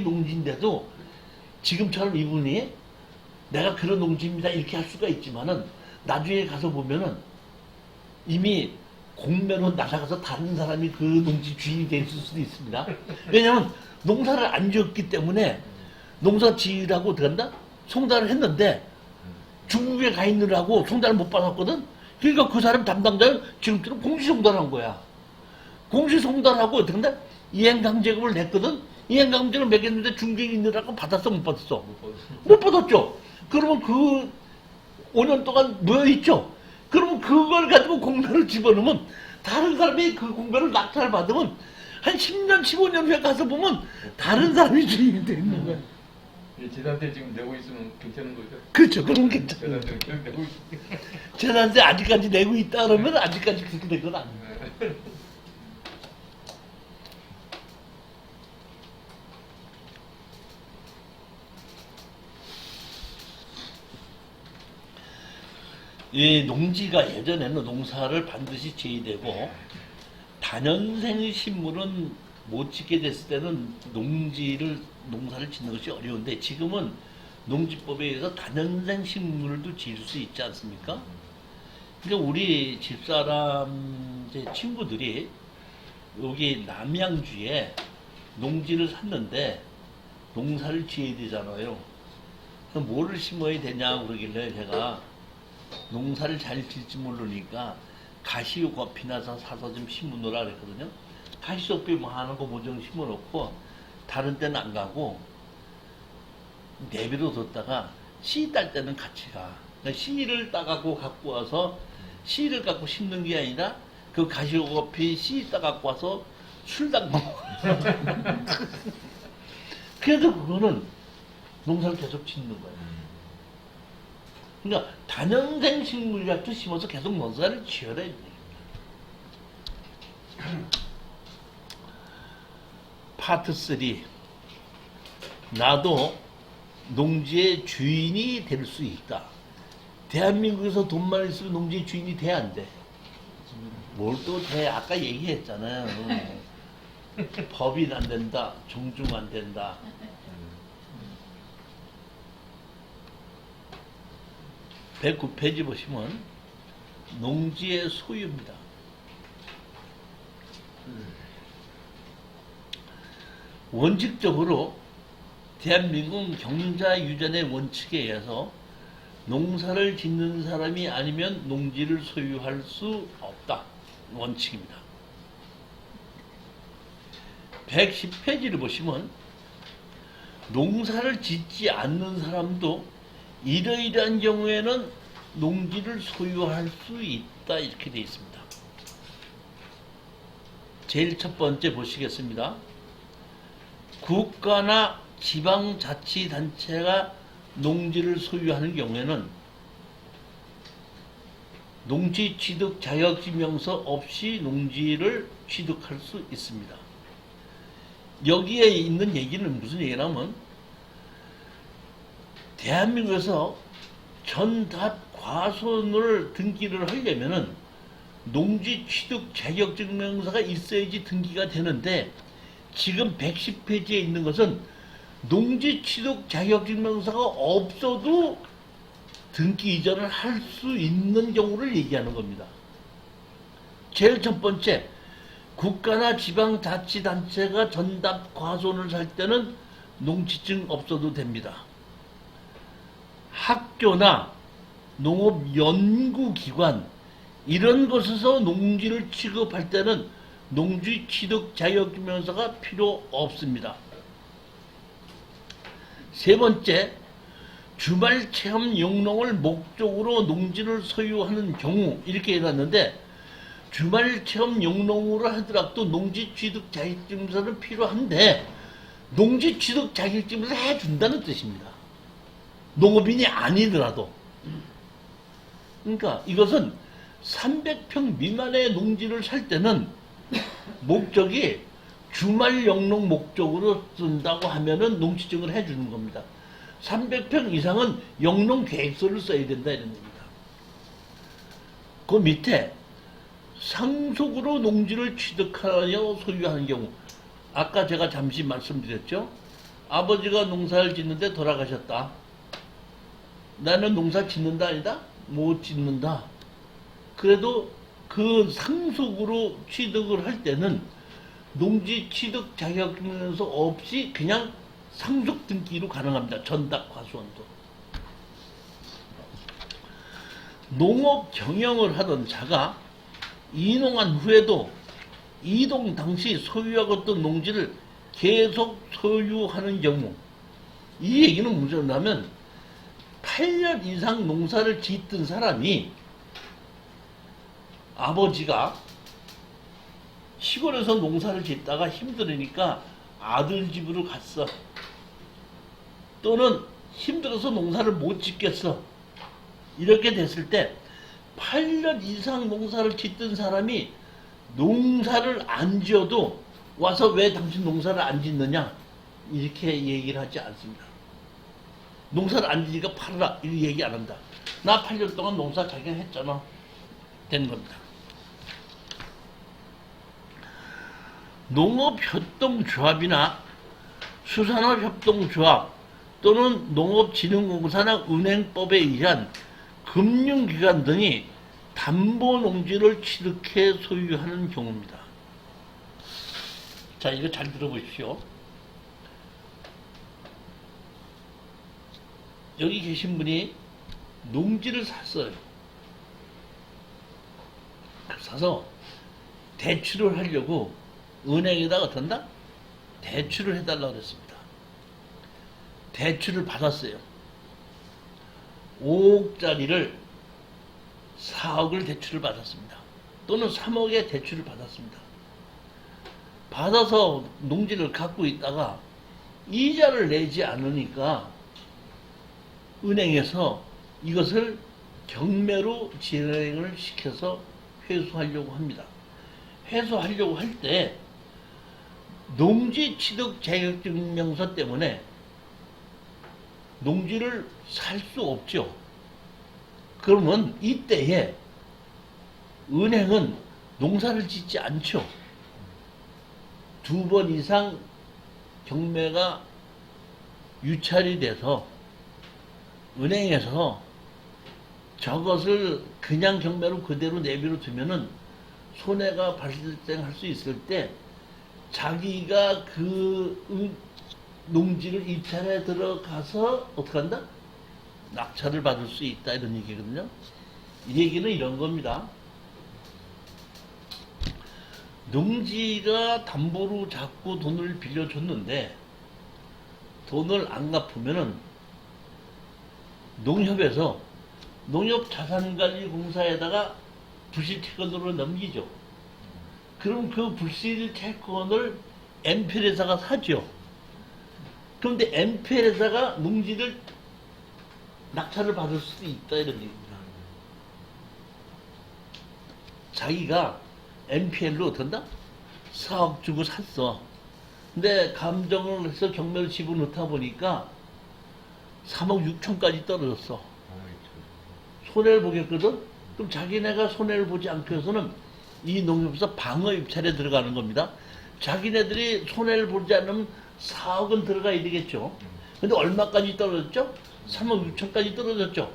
농지인데도 지금처럼 이분이 내가 그런 농지입니다 이렇게 할 수가 있지만은 나중에 가서 보면은 이미 공매로 날아가서 다른 사람이 그 농지 주인이 될 수도 있습니다. 왜냐하면 농사를 안 지었기 때문에 농사 지으라고 들어간다? 송달을 했는데 중국에 가 있느라고 송달을 못 받았거든? 그러니까 그 사람 담당자는 지금처럼 공시송달한 거야. 공시송달하고 어떻게 한다? 이행강제금을 냈거든? 이행강제금을 매겼는데 중국에 있느라고 받았어? 못 받았어? 못 받았죠? 그러면 그 5년 동안 모여있죠? 그러면 그걸 가지고 공매를 집어넣으면 다른 사람이 그 공매를 낙찰을 받으면 한 10년, 15년 후에 가서 보면 다른 사람이 주인이 되는 거야. 재산세 지금 내고 있으면 괜찮은 거죠? 그렇죠. 그럼 괜찮아. 재산세 계속 내고 있으면. 재산세 아직까지 내고 있다 그러면 아직까지 그렇게 된 건 아니에요. 이 농지가 예전에는 농사를 반드시 지어야 단연생 식물은 못 짓게 됐을 때는 농사를 짓는 것이 어려운데 지금은 농지법에 의해서 단연생 식물도 지을 수 있지 않습니까? 그러니까 우리 집사람 제 친구들이 여기 남양주에 농지를 샀는데 농사를 지어야 되잖아요. 그럼 뭐를 심어야 되냐고 그러길래 제가 농사를 잘 지을지 모르니까 가시오커피나 사서 좀 심어놓으라 그랬거든요. 가시오커피 뭐 하는 거 뭐 좀 심어놓고 다른 데는 안 가고 내비로 뒀다가 씨 딸 때는 같이 가. 그러니까 씨를 따갖고 갖고 와서 씨를 갖고 심는 게 아니라 그 가시오커피 씨 따갖고 와서 술당 먹어. 그래도 그거는 농사를 계속 짓는 거예요. 그러니까 단연생 식물같이 심어서 계속 농사를 지어야 됩니다. 파트 3. 나도 농지의 주인이 될 수 있다. 대한민국에서 돈만 있으면 농지의 주인이 돼, 안 돼? 뭘 또 돼? 아까 얘기했잖아요. 법인 안 된다, 종중 안 된다. 109페이지 보시면 농지의 소유입니다. 원칙적으로 대한민국 경자유전의 원칙에 의해서 농사를 짓는 사람이 아니면 농지를 소유할 수 없다. 원칙입니다. 110페이지를 보시면 농사를 짓지 않는 사람도 이러이러한 경우에는 농지를 소유할 수 있다 이렇게 되어 있습니다. 제일 첫 번째 보시겠습니다. 국가나 지방자치단체가 농지를 소유하는 경우에는 농지 취득 자격증명서 없이 농지를 취득할 수 있습니다. 여기에 있는 얘기는 무슨 얘기냐면 대한민국에서 전답 과손을 등기를 하려면은 농지 취득 자격증명서가 있어야지 등기가 되는데 지금 110페이지에 있는 것은 농지 취득 자격증명서가 없어도 등기 이전을 할 수 있는 경우를 얘기하는 겁니다. 제일 첫 번째, 국가나 지방자치단체가 전답 과손을 살 때는 농지증 없어도 됩니다. 학교나 농업연구기관 이런 곳에서 농지를 취급할 때는 농지 취득 자격증명서가 필요 없습니다. 세 번째, 주말 체험 영농을 목적으로 농지를 소유하는 경우 이렇게 해놨는데 주말 체험 영농으로 하더라도 농지 취득 자격증명서는 필요한데 농지 취득 자격증명서 해준다는 뜻입니다. 농업인이 아니더라도. 그러니까 이것은 300평 미만의 농지를 살 때는 목적이 주말 영농 목적으로 쓴다고 하면은 농지증을 해주는 겁니다. 300평 이상은 영농 계획서를 써야 된다 이런 겁니다. 그 밑에 상속으로 농지를 취득하여 소유하는 경우, 아까 제가 잠시 말씀드렸죠. 아버지가 농사를 짓는데 돌아가셨다. 나는 농사 짓는다 아니다? 못 짓는다. 그래도 그 상속으로 취득을 할 때는 농지 취득 자격증서 없이 그냥 상속 등기로 가능합니다. 전답 과수원도. 농업 경영을 하던 자가 이농한 후에도 이동 당시 소유하였던 농지를 계속 소유하는 경우, 이 얘기는 무엇이냐면 8년 이상 농사를 짓던 사람이 아버지가 시골에서 농사를 짓다가 힘들으니까 아들 집으로 갔어. 또는 힘들어서 농사를 못 짓겠어. 이렇게 됐을 때 8년 이상 농사를 짓던 사람이 농사를 안 지어도 와서 왜 당신 농사를 안 짓느냐 이렇게 얘기를 하지 않습니다. 농사를 안 지니까 팔아라 이렇게 얘기 안 한다. 나 8년 동안 농사 자기가 했잖아. 된 겁니다. 농업협동조합이나 수산업협동조합 또는 농업진흥공사나 은행법에 의한 금융기관 등이 담보농지를 취득해 소유하는 경우입니다. 자, 이거 잘 들어보십시오. 여기 계신 분이 농지를 샀어요. 사서 대출을 하려고 은행에다가 어떤다? 대출을 해달라고 그랬습니다. 대출을 받았어요. 5억짜리를 4억을 대출을 받았습니다. 또는 3억의 대출을 받았습니다. 받아서 농지를 갖고 있다가 이자를 내지 않으니까 은행에서 이것을 경매로 진행을 시켜서 회수하려고 합니다. 회수하려고 할 때 농지 취득 자격증명서 때문에 농지를 살 수 없죠. 그러면 이때에 은행은 농사를 짓지 않죠. 2번 이상 경매가 유찰이 돼서 은행에서 저것을 그냥 경매로 그대로 내비로 두면은 손해가 발생할 수 있을 때 자기가 그 농지를 입찰에 들어가서 어떻게 한다? 낙찰을 받을 수 있다 이런 얘기거든요. 이 얘기는 이런 겁니다. 농지가 담보로 잡고 돈을 빌려줬는데 돈을 안 갚으면은 농협에서 농협자산관리공사에다가 불실채권으로 넘기죠. 그럼 그 불실채권을 NPL회사가 사죠. 그런데 NPL회사가 농지를 낙찰을 받을 수도 있다 이런 얘기입니다. 자기가 NPL로 어떤다? 4억 주고 샀어. 근데 감정을 해서 경매를 집어넣다 보니까 3억 6천까지 떨어졌어. 손해를 보겠거든? 그럼 자기네가 손해를 보지 않기 위해서는 이 농협에서 방어 입찰에 들어가는 겁니다. 자기네들이 손해를 보지 않으면 4억은 들어가야 되겠죠. 근데 얼마까지 떨어졌죠? 3억 6천까지 떨어졌죠.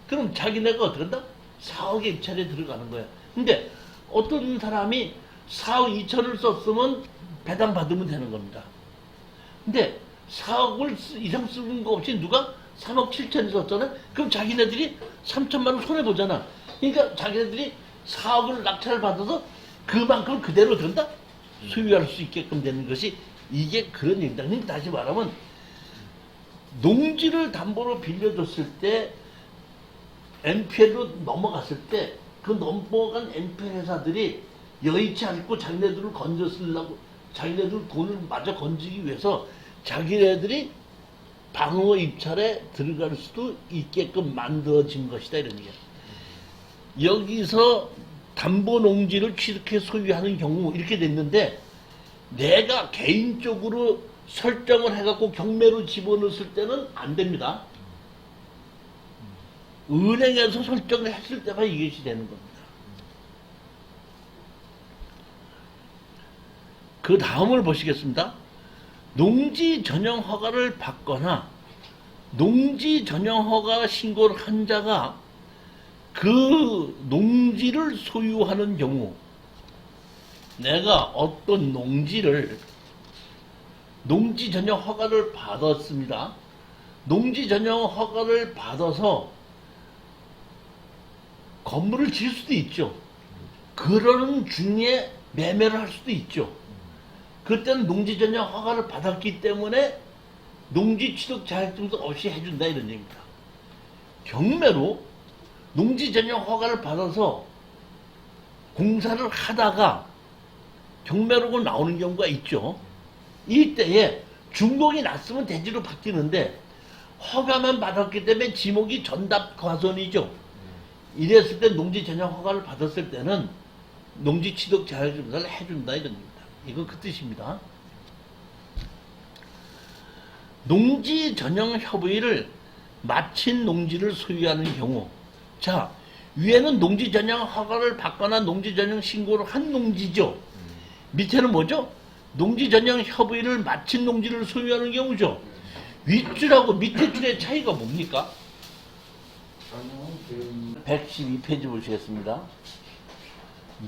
그럼 자기네가 어떻게 한다? 4억의 입찰에 들어가는 거야. 근데 어떤 사람이 4억 2천을 썼으면 배당 받으면 되는 겁니다. 근데 4억을 이상 쓰는 거 없이 누가 3억 7천을 썼잖아? 그럼 자기네들이 3천만 원 손해보잖아. 그러니까 자기네들이 4억을 낙찰을 받아서 그만큼 그대로 된다? 소유할 수 있게끔 되는 것이 이게 그런 얘기다. 그러니까 다시 말하면 농지를 담보로 빌려줬을 때 NPL로 넘어갔을 때 그 넘어간 NPL 회사들이 여의치 않고 자기네들을 건져 쓰려고 자기네들 돈을 마저 건지기 위해서 자기네들이 방어 입찰에 들어갈 수도 있게끔 만들어진 것이다 이런 얘기야. 여기서 담보 농지를 취득해 소유하는 경우 이렇게 됐는데 내가 개인적으로 설정을 해갖고 경매로 집어넣었을 때는 안 됩니다. 은행에서 설정을 했을 때만 이것이 되는 겁니다. 그 다음을 보시겠습니다. 농지 전용 허가를 받거나 농지 전용 허가 신고를 한 자가 그 농지를 소유하는 경우, 내가 어떤 농지를 농지 전용 허가를 받았습니다. 농지 전용 허가를 받아서 건물을 지을 수도 있죠. 그러는 중에 매매를 할 수도 있죠. 그때는 농지 전용 허가를 받았기 때문에 농지 취득 자격증도 없이 해준다 이런 얘기입니다. 경매로 농지 전용 허가를 받아서 공사를 하다가 경매로고 나오는 경우가 있죠. 이때에 준공이 났으면 대지로 바뀌는데 허가만 받았기 때문에 지목이 전답 과손이죠. 이랬을 때 농지 전용 허가를 받았을 때는 농지 취득 자격증을 해준다 이런 겁니다. 이거 그 뜻입니다. 농지 전용 협의를 마친 농지를 소유하는 경우, 자, 위에는 농지 전용 허가를 받거나 농지 전용 신고를 한 농지죠. 밑에는 뭐죠? 농지 전용 협의를 마친 농지를 소유하는 경우죠. 윗줄하고 밑에 줄의 차이가 뭡니까? 112페이지 보시겠습니다.